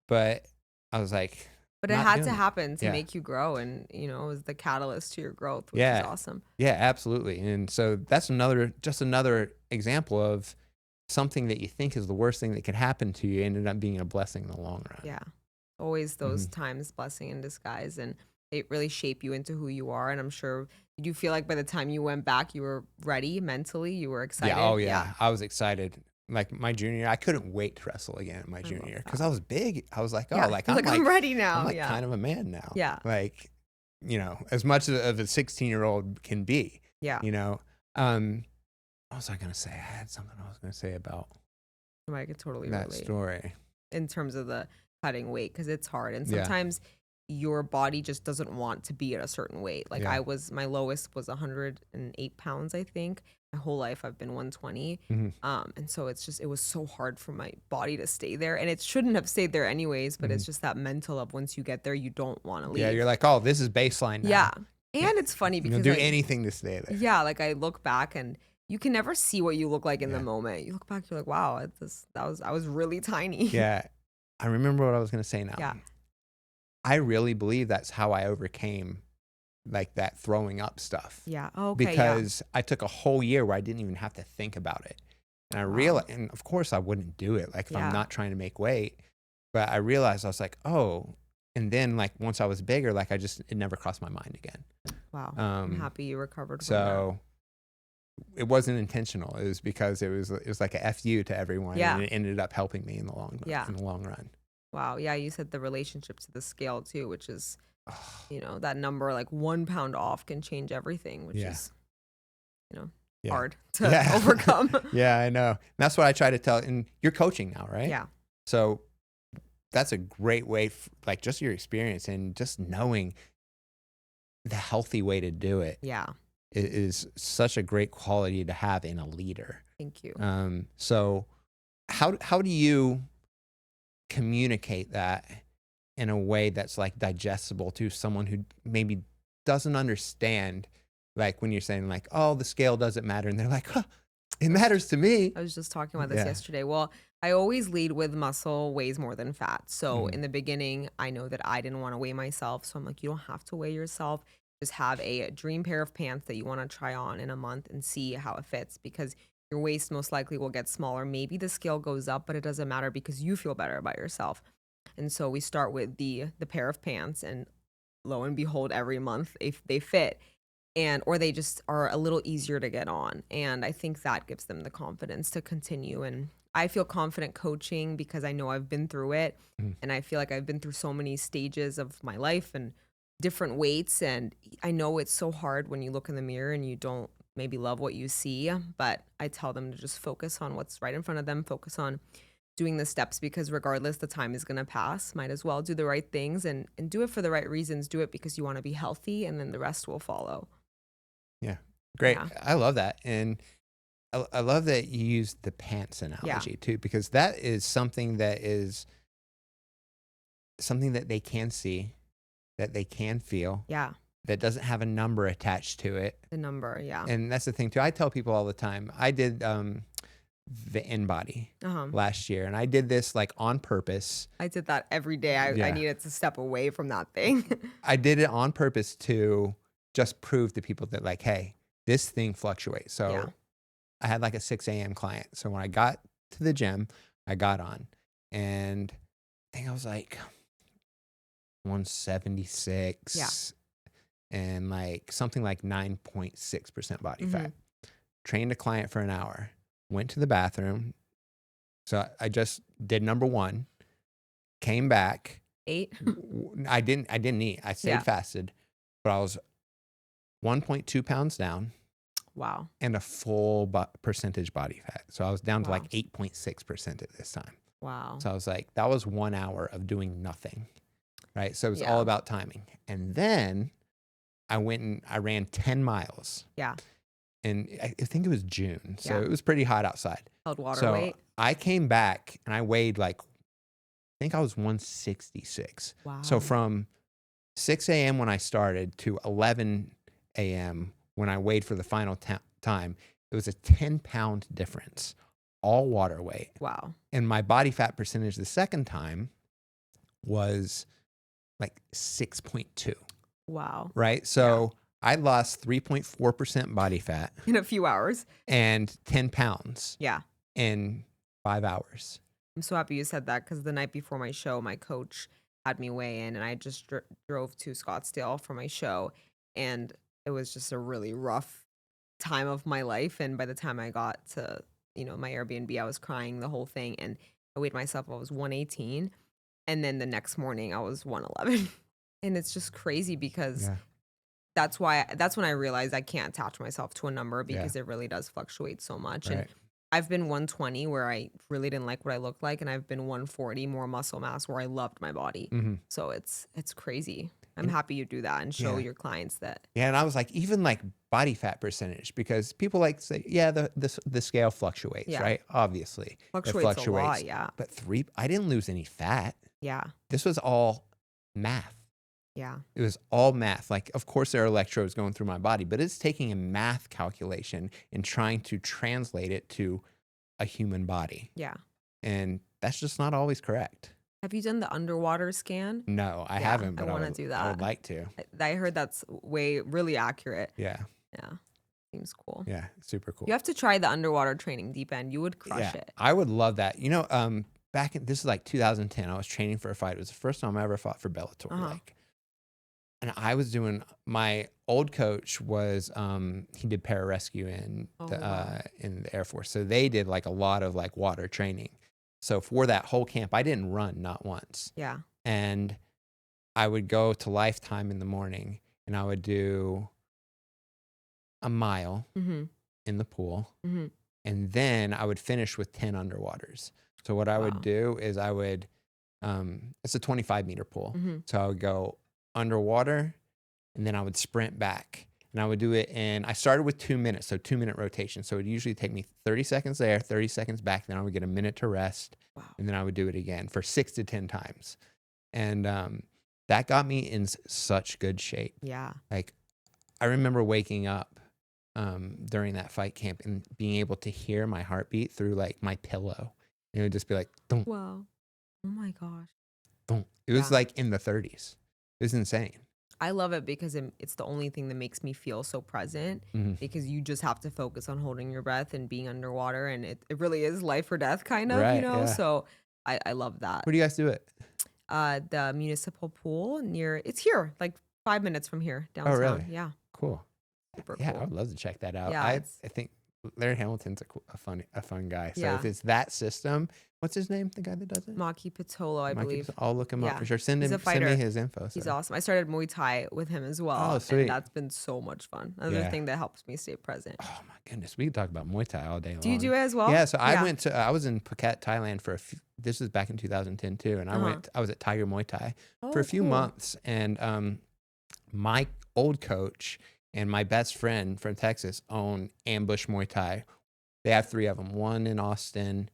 But I was but it had to happen to make you grow, and it was the catalyst to your growth, which is awesome. Yeah, absolutely. And so that's just another example of something that you think is the worst thing that could happen to you ended up being a blessing in the long run. Yeah. Always those times, blessing in disguise, and it really shape you into who you are. And I'm sure, did you feel by the time you went back, you were ready mentally? You were excited? Yeah. Oh yeah. I was excited. like my junior year, I couldn't wait to wrestle again in my I junior love year that. because I was big. I was like, oh, Yeah. like You're I'm like, I'm ready I'm now. like Yeah. kind of a man now. Yeah. Like, as much of a 16-year-old can be, Yeah. what was I gonna say? I had something I was gonna say about I could totally that relate story. in terms of the cutting weight because it's hard. And Yeah. sometimes your body just doesn't want to be at a certain weight. Like Yeah. my lowest was 108 pounds, I think. My whole life I've been 120. And so it was so hard for my body to stay there. And it shouldn't have stayed there anyways, but it's just that mental of once you get there, you don't want to leave. Yeah, you're like, oh, this is baseline now. Yeah. And it's funny You'll because do anything to stay there. yeah, like I look back and you can never see what you look like in the Yeah. moment. You look back, you're like, wow, I was really tiny. Yeah. I remember what I was gonna say now. Yeah. I really believe that's how I overcame like that throwing up stuff. Yeah. Okay. Because I took a whole year where I didn't even have to think about it. And I realized, and of course I wouldn't do it, like if I'm not trying to make weight, but I realized I was like, oh, and then like once I was bigger, like it never crossed my mind again. Wow. I'm happy you recovered from So it wasn't intentional. It was because it was like a FU to everyone. Yeah. And it ended up helping me in the long run. that. Wow. Yeah. You said the relationship to the scale too, which is, that number, like 1 pound off can change everything, which is, hard to overcome. Yeah, I know. And that's what I try to tell. And you're coaching now, right? Yeah. So that's a great way, like just your experience and just knowing the healthy way to do it. Yeah. Is such a great quality to have in a leader. Thank you. So how do you communicate that in a way that's like digestible to someone who maybe doesn't understand, like when you're saying like, oh, the scale doesn't matter, and they're like, huh, it matters to me. I was just talking about this yesterday. Well, I always lead with muscle weighs more than fat. So in the beginning, I know that I didn't want to weigh myself. So I'm like, you don't have to weigh yourself. Just have a dream pair of pants that you want to try on in a month and see how it fits, because your waist most likely will get smaller. Maybe the scale goes up, but it doesn't matter because you feel better about yourself. And so we start with the pair of pants, and lo and behold, every month if they fit, or they just are a little easier to get on. And I think that gives them the confidence to continue. And I feel confident coaching because I know I've been through it. And I feel like I've been through so many stages of my life and different weights. And I know it's so hard when you look in the mirror and you don't maybe love what you see, but I tell them to just focus on what's right in front of them, focus on doing the steps, because regardless, the time is going to pass. Might as well do the right things and do it for the right reasons. Do it because you want to be healthy, and then the rest will follow. Yeah. Great. Yeah. I love that. And I love that you use the pants analogy too, because that is something that they can see, that they can feel. Yeah. That doesn't have a number attached to it. The number. Yeah. And that's the thing too. I tell people all the time, I did the in-body last year, and I did this like on purpose. I did that every day. I needed to step away from that thing. I did it on purpose to just prove to people that like, hey, this thing fluctuates. So I had like a 6 a.m. client. So when I got to the gym, I got on, and I think I was like 176 and like something like 9.6% body fat. Trained a client for an hour, went to the bathroom. So I just did number 1, came back. 8? I didn't eat. I stayed fasted, but I was 1.2 pounds down. Wow. And a full percentage body fat. So I was down to like 8.6% at this time. Wow. So I was like, that was 1 hour of doing nothing. Right. So it was all about timing. And then I went and I ran 10 miles. Yeah. And I think it was June. So it was pretty hot outside. Held water weight. I came back and I weighed like, I think I was 166. Wow. So from 6 a.m. when I started to 11 a.m. when I weighed for the final time, it was a 10-pound difference, all water weight. Wow. And my body fat percentage the second time was like 6.2. Wow. Right? So I lost 3.4% body fat. In a few hours. And 10 pounds. Yeah. In 5 hours. I'm so happy you said that, because the night before my show, my coach had me weigh in, and I just drove to Scottsdale for my show. And it was just a really rough time of my life. And by the time I got to my Airbnb. I was crying the whole thing, and I weighed myself. I was 118, and then the next morning I was 111, and it's just crazy because Yeah. that's when I realized I can't attach myself to a number Yeah. because it really does fluctuate so much. And Right. I've been 120 where I really didn't like what I looked like, and I've been 140 more muscle mass where I loved my body. Mm-hmm. So it's crazy. I'm happy you do that and show Yeah. your clients that. Yeah, and I was like, even like body fat percentage, because people like to say, yeah, the scale fluctuates, Yeah. right? Obviously, Fluctuates a lot, yeah. But I didn't lose any fat. Yeah. This was all math. Yeah. It was all math. Like, of course, there are electrodes going through my body, but it's taking a math calculation and trying to translate it to a human body. Yeah. And that's just not always correct. Have you done the underwater scan? No, I Yeah, haven't, but I wanna do I would that. like to. I heard that's really accurate. Yeah. Yeah. Seems cool. Yeah. Super cool. You have to try the underwater training deep end. You would crush it. I would love that. This is like 2010. I was training for a fight. It was the first time I ever fought for Bellator. Uh-huh. And I was doing, my old coach was, he did pararescue in the Air Force. So they did like a lot of like water training. So for that whole camp, I didn't run, not once. Yeah. And I would go to Lifetime in the morning and I would do a mile Mm-hmm. in the pool. Mm-hmm. And then I would finish with 10 underwaters. So what I would do is I would, it's a 25-meter pool. Mm-hmm. So I would go underwater and then I would sprint back. And I would do it I started with 2 minutes, so 2-minute rotation. So it would usually take me 30 seconds there, 30 seconds back. Then I would get a minute to rest. Wow. And then I would do it again for 6 to 10 times. And that got me in such good shape. Yeah. Like, I remember waking up during that fight camp and being able to hear my heartbeat through like my pillow. And it would just be like, dunk, Wow. Oh my gosh. dunk. It was like in the 30s. It was insane. I love it because it's the only thing that makes me feel so present, because you just have to focus on holding your breath and being underwater, and it really is life or death kind of, Right, you know? yeah. So I love that. Where do you guys do it? The municipal pool it's here, like 5 minutes from here downtown. Oh, really? Yeah. Cool. Super Yeah, cool. I would love to check that out. Yeah, I think Larry Hamilton's a fun guy. So Yeah. if it's that system, what's his name? The guy that does it? Maki Patolo, I believe. I'll look him up Yeah. for sure. Send He's a me fighter. his info. He's so. awesome. I started Muay Thai with him as well. Oh, sweet. And that's been so much fun. Another thing that helps me stay present. Oh my goodness, we could talk about Muay Thai all day long. Do you do it as well? Yeah, so I was in Phuket, Thailand for this was back in 2010 too, and I was at Tiger Muay Thai for a few months, and my old coach and my best friend from Texas own Ambush Muay Thai. They have 3 of them, 1 in Austin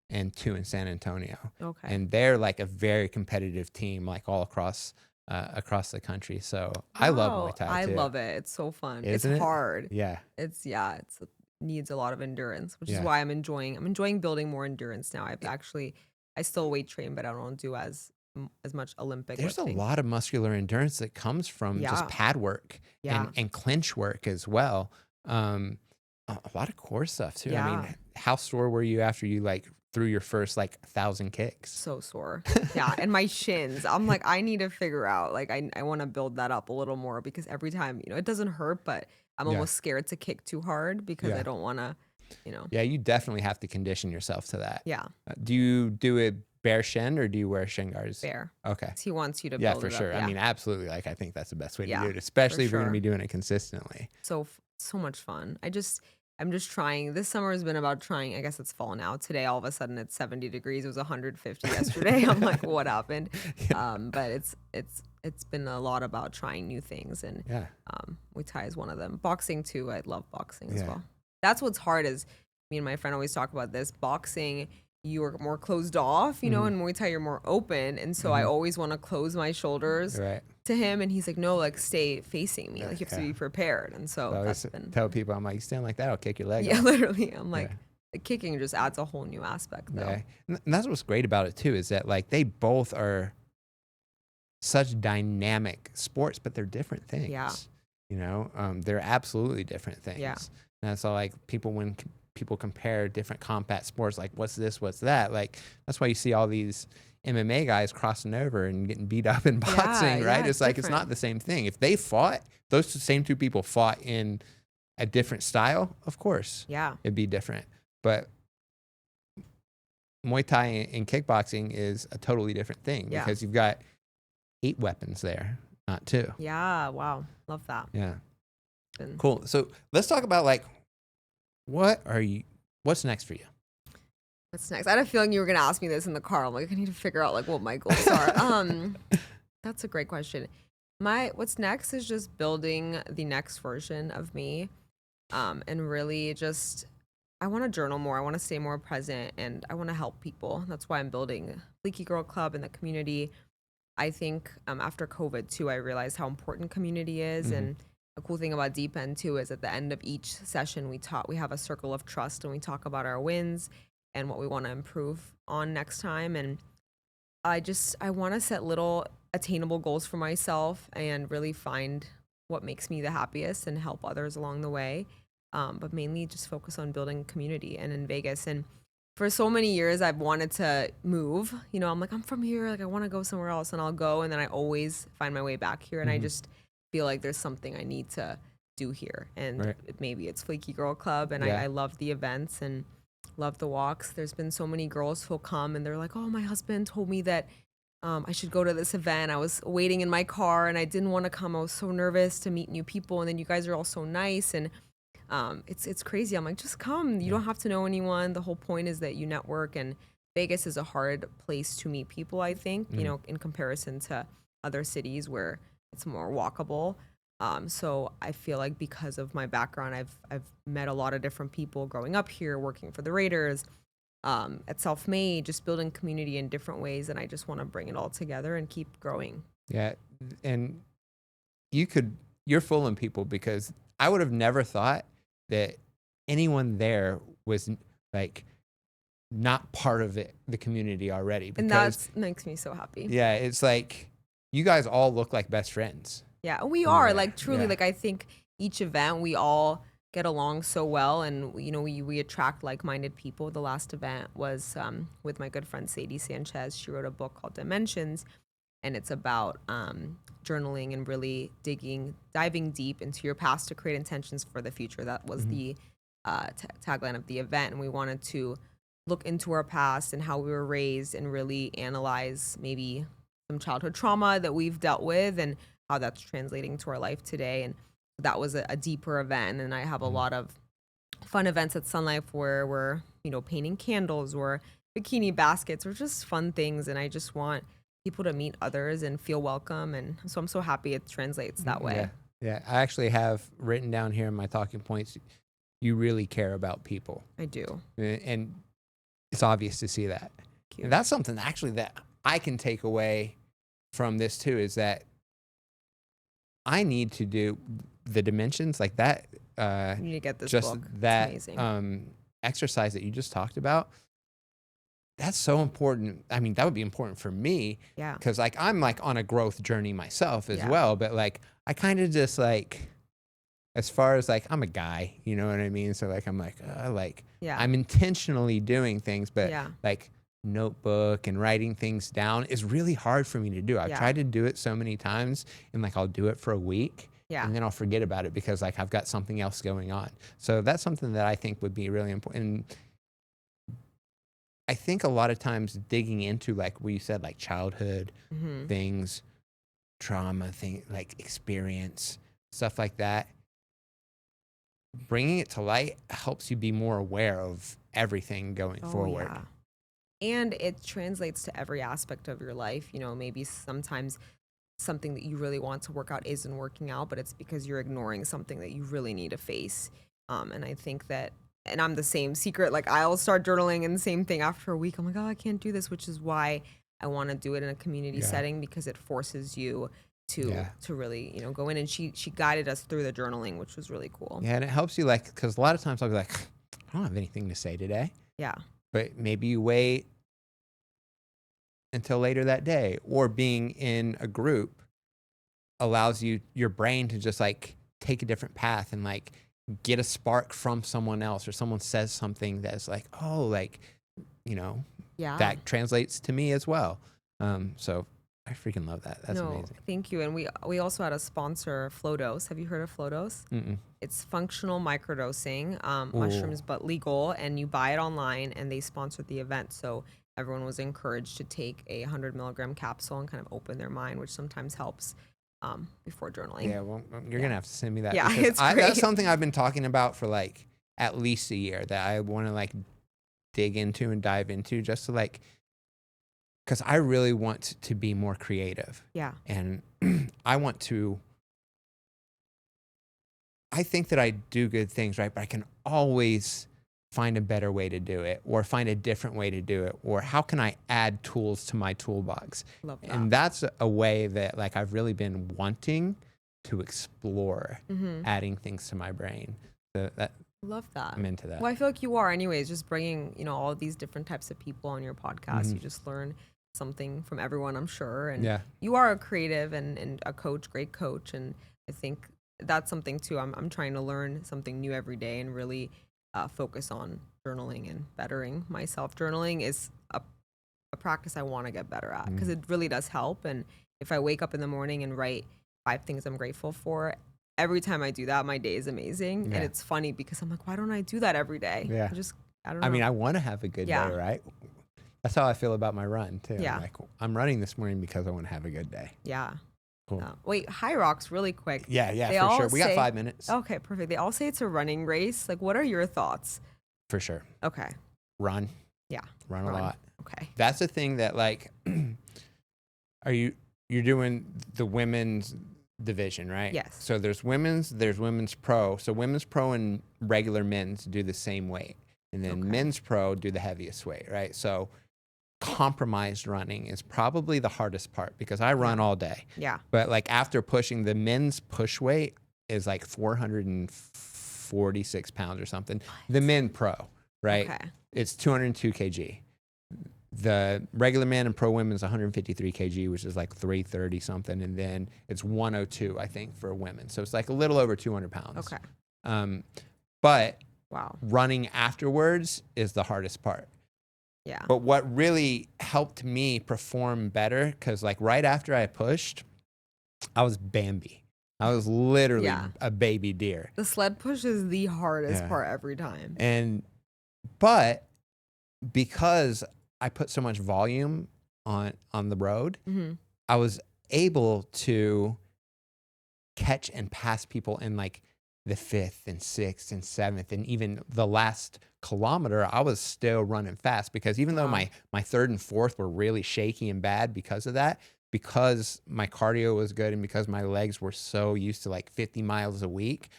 and 2 in San Antonio. Okay. And they're like a very competitive team, like all across the country. So I love Muay Thai too. I love it. It's so fun. Isn't it's it? hard. Yeah. It needs a lot of endurance, which is why I'm enjoying building more endurance now. I still weight train, but I don't do as much Olympic There's lifting. a lot of muscular endurance that comes from just pad work and clinch work as well. A lot of core stuff too. I mean, how sore were you after you like threw your first like 1,000 kicks? So sore. Yeah. And my shins, I'm like, I need to figure out, like, I want to build that up a little more, because every time, it doesn't hurt, but I'm almost scared to kick too hard because I don't want to, Yeah, you definitely have to condition yourself to that. Yeah. Do you do it bare shin or do you wear shin guards? Bare. Okay. He wants you to Yeah, build for it sure. up. I mean, absolutely. Like, I think that's the best way to Yeah, do it, especially if for you're going to be sure. doing it consistently. So much fun. I'm just trying. This summer has been about trying. I guess it's fall now. Today, all of a sudden, it's 70 degrees. It was 150 yesterday. I'm like, what happened? But it's been a lot about trying new things, and Muay Thai is one of them. Boxing too. I love boxing as well. That's what's hard. Is me and my friend always talk about this. Boxing, you're more closed off, and Muay Thai you're more open, and so I always want to close my shoulders to him, and he's like, no, like stay facing me, like you have to be prepared, and so I always tell people, I'm like, you stand like that, I'll kick your leg off. literally, I'm like, the kicking just adds a whole new aspect though. Yeah. And that's what's great about it too, is that like they both are such dynamic sports, but they're different things. Yeah. They're absolutely different things. Yeah. And so like when people compare different combat sports, like what's this, what's that, like that's why you see all these MMA guys crossing over and getting beat up in boxing, right? It's like, it's not the same thing. If they fought, those same 2 people fought in a different style, of course, it'd be different. But Muay Thai and kickboxing is a totally different thing Yeah. because you've got 8 weapons there, not 2. Yeah. Wow. Love that. Yeah. And Cool. So let's talk about like, what's next for you? what's next? I had a feeling you were gonna ask me this in the car. I'm like, I need to figure out like what my goals are. That's a great question. What's next is just building the next version of me. And really just I want to journal more. I want to stay more present and I want to help people. That's why I'm building Fleeky Girl Club in the community. I think after COVID too, I realized how important community is. And the cool thing about Deep End too is at the end of each session we have a circle of trust and we talk about our wins and what we want to improve on next time. And I want to set little attainable goals for myself and really find what makes me the happiest and help others along the way. But mainly just focus on building community and in Vegas. And for so many years, I've wanted to move. You know, I'm like, I'm from here. Like, I want to go somewhere else, and I'll go. And then I always find my way back here. And I just feel like there's something I need to do here. And maybe it's Fleeky Girl Club. And I love the events and love the walks. There's been so many girls who'll come and they're like, oh, my husband told me that I should go to this event. I was waiting in my car and I didn't want to come. I was so nervous to meet new people. And then you guys are all so nice. And it's crazy. I'm like, just come. You don't have to know anyone. The whole point is that you network, and Vegas is a hard place to meet people, I think, you know, in comparison to other cities where it's more walkable. So I feel like because of my background, I've met a lot of different people growing up here, working for the Raiders, at Self-Made, just building community in different ways. And I just want to bring it all together and keep growing. Yeah. And you're fooling people because I would have never thought that anyone there was like not part of the community already. And that makes me so happy. Yeah. It's like you guys all look like best friends. Yeah, we are like truly like I think each event we all get along so well, and you know we attract like-minded people. The last event was with my good friend Sadie Sanchez. She wrote a book called Dimensions, and it's about journaling and really diving deep into your past to create intentions for the future. That was the tagline of the event, and we wanted to look into our past and how we were raised and really analyze maybe some childhood trauma that we've dealt with and how that's translating to our life today. And that was a deeper event. And I have a lot of fun events at Sun Life where we're, you know, painting candles or bikini baskets or just fun things. And I just want people to meet others and feel welcome. And so I'm so happy it translates that way. Yeah. I actually have written down here in my talking points, you really care about people. I do. And it's obvious to see that. And that's something actually that I can take away from this too, is that I need to do the dimensions like that. You need to get this just book. That it's amazing. Exercise that you just talked about. That's so important. I mean, that would be important for me. Yeah. Because like I'm like on a growth journey myself as well. But like I kind of just like, as far as like I'm a guy, you know what I mean? So like I'm like I'm intentionally doing things, but like notebook and writing things down is really hard for me to do. I've tried to do it so many times, and like I'll do it for a week and then I'll forget about it because like I've got something else going on. So that's something that I think would be really important. And I think a lot of times digging into like what you said, like childhood things, trauma thing, like experience, stuff like that, bringing it to light helps you be more aware of everything going forward. Yeah. And it translates to every aspect of your life. You know, maybe sometimes something that you really want to work out isn't working out, but it's because you're ignoring something that you really need to face. And I think that, and I'm the same secret, like I'll start journaling and the same thing after a week. I'm like, oh, I can't do this, which is why I want to do it in a community setting, because it forces you to really, you know, go in. And she guided us through the journaling, which was really cool. Yeah, and it helps you like, because a lot of times I'll be like, I don't have anything to say today. Yeah. But maybe you wait until later that day, or being in a group allows your brain to just like take a different path and like get a spark from someone else, or someone says something that's like, oh, like, you know, that translates to me as well. So I freaking love that. That's amazing. Thank you. And we also had a sponsor, Flowdose. Have you heard of Flowdose? Mm-mm. It's functional microdosing, mushrooms, but legal. And you buy it online, and they sponsored the event. So everyone was encouraged to take a 100 milligram capsule and kind of open their mind, which sometimes helps before journaling. Yeah, well, you're gonna have to send me that. Yeah, because it's great. That's something I've been talking about for like at least a year that I want to like dig into and dive into, just to like, because I really want to be more creative. Yeah. And I think that I do good things, right? But I can always find a better way to do it, or find a different way to do it, or how can I add tools to my toolbox? Love that. And that's a way that like I've really been wanting to explore, adding things to my brain. So that Love that. I'm into that. Well, I feel like you are anyways, just bringing, all these different types of people on your podcast. You just learn something from everyone, I'm sure. And you are a creative and a coach, great coach. And I think that's something too. I'm trying to learn something new every day and really focus on journaling and bettering myself. Journaling is a practice I want to get better at, because it really does help. And if I wake up in the morning and write 5 things I'm grateful for, every time I do that, my day is amazing. And it's funny because I'm like, why don't I do that every day? Yeah. I don't know. I mean, I want to have a good day, right? That's how I feel about my run too. Yeah. I'm like, I'm running this morning because I want to have a good day. Yeah. Cool. Wait, High Rocks, really quick. Yeah, They for all sure. We got say- 5 minutes. Okay, perfect. They all say it's a running race. Like, what are your thoughts? For sure. Okay. Run. Yeah. Run a lot. Okay. That's the thing that like, you're doing the women's division, right? Yes. So there's women's pro. So women's pro and regular men's do the same weight. And then men's pro do the heaviest weight, right? So compromised running is probably the hardest part, because I run all day. Yeah. But like after pushing, the men's push weight is like 446 pounds or something. The men pro, right? Okay. It's 202 kg. The regular man and pro women is 153 kg, which is like 330 something. And then it's 102, I think, for women. So it's like a little over 200 pounds. Okay. But Wow. running afterwards is the hardest part. Yeah. But what really helped me perform better, because like right after I pushed, I was Bambi. I was literally a baby deer. The sled push is the hardest part every time. But because I put so much volume on the road, I was able to catch and pass people in like the 5th and 6th and 7th, and even the last kilometer, I was still running fast, because even though my 3rd and 4th were really shaky and bad because of that, because my cardio was good and because my legs were so used to like 50 miles a week,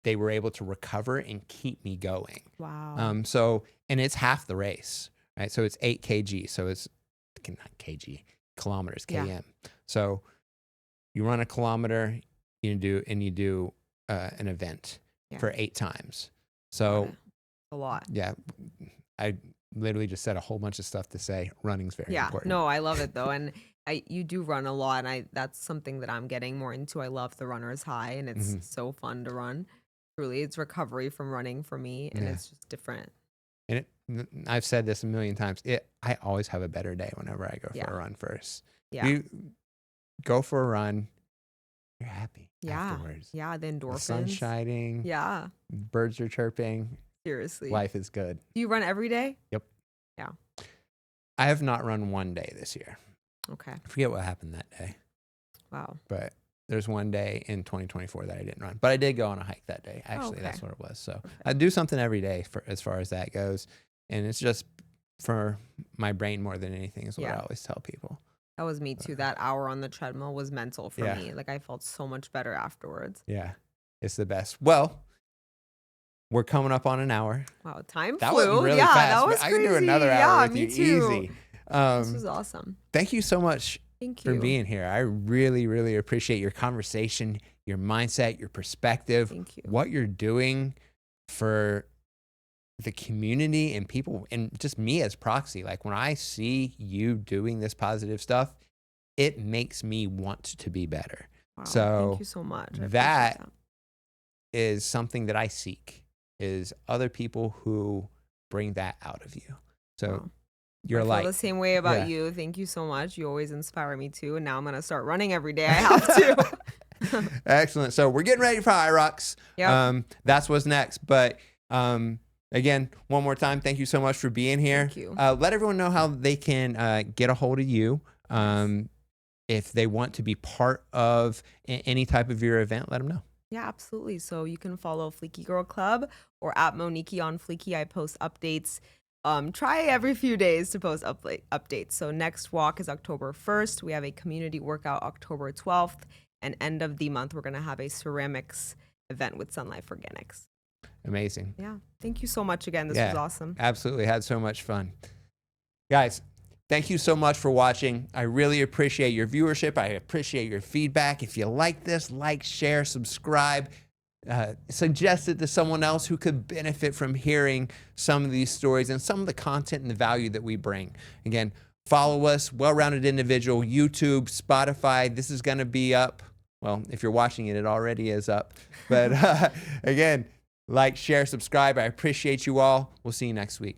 they were able to recover and keep me going. Wow. So, and it's half the race, right? So it's 8 kg. So it's not kg, kilometers, km. Yeah. So you run a kilometer, you do an event for 8 times. So a lot. Yeah. I literally just said a whole bunch of stuff to say running's very important. No, I love it though. And you do run a lot, and that's something that I'm getting more into. I love the runner's high, and it's so fun to run. Truly, it's recovery from running for me, and it's just different. And I've said this a million times. I always have a better day whenever I go for a run first. Yeah. You go for a run, you're happy afterwards. Yeah, the endorphins. The sun's shining. Yeah. Birds are chirping. Seriously. Life is good. Do you run every day? Yep. Yeah. I have not run one day this year. Okay. I forget what happened that day. Wow. But there's one day in 2024 that I didn't run. But I did go on a hike that day. Actually, that's what it was. So I do something every day as far as that goes. And it's just for my brain more than anything is what I always tell people. That was me too. That hour on the treadmill was mental for me. Like I felt so much better afterwards. Yeah. It's the best. Well, we're coming up on an hour. Wow, time that flew. Went really fast. That was crazy. I can do another hour with me you too. easy. This was awesome. Thank you so much for being here. I really, really appreciate your conversation, your mindset, your perspective, what you're doing for the community and people, and just me as proxy. Like when I see you doing this positive stuff, it makes me want to be better. Wow, so thank you so much. That is something that I seek, is other people who bring that out of you. So You're I a feel light. the same way about Yeah. you. Thank you so much. You always inspire me too. And now I'm going to start running every day. I have to. Excellent. So we're getting ready for High Rocks. Yep. That's what's next. But again, one more time, thank you so much for being here. Thank you. Let everyone know how they can get a hold of you. If they want to be part of any type of your event, let them know. Yeah, absolutely. So you can follow Fleeky Girl Club or at Monique on Fleeky. I post updates. Try every few days to post updates. So next walk is October 1st. We have a community workout October 12th. And end of the month, we're going to have a ceramics event with Sun Life Organics. Amazing. Yeah. Thank you so much again. This was awesome. Absolutely. Had so much fun. Guys, thank you so much for watching. I really appreciate your viewership. I appreciate your feedback. If you like this, like, share, subscribe. Suggest it to someone else who could benefit from hearing some of these stories and some of the content and the value that we bring. Again, follow us, Well-Rounded Individual, YouTube, Spotify. This is going to be up. Well, if you're watching it, it already is up. But again, like, share, subscribe. I appreciate you all. We'll see you next week.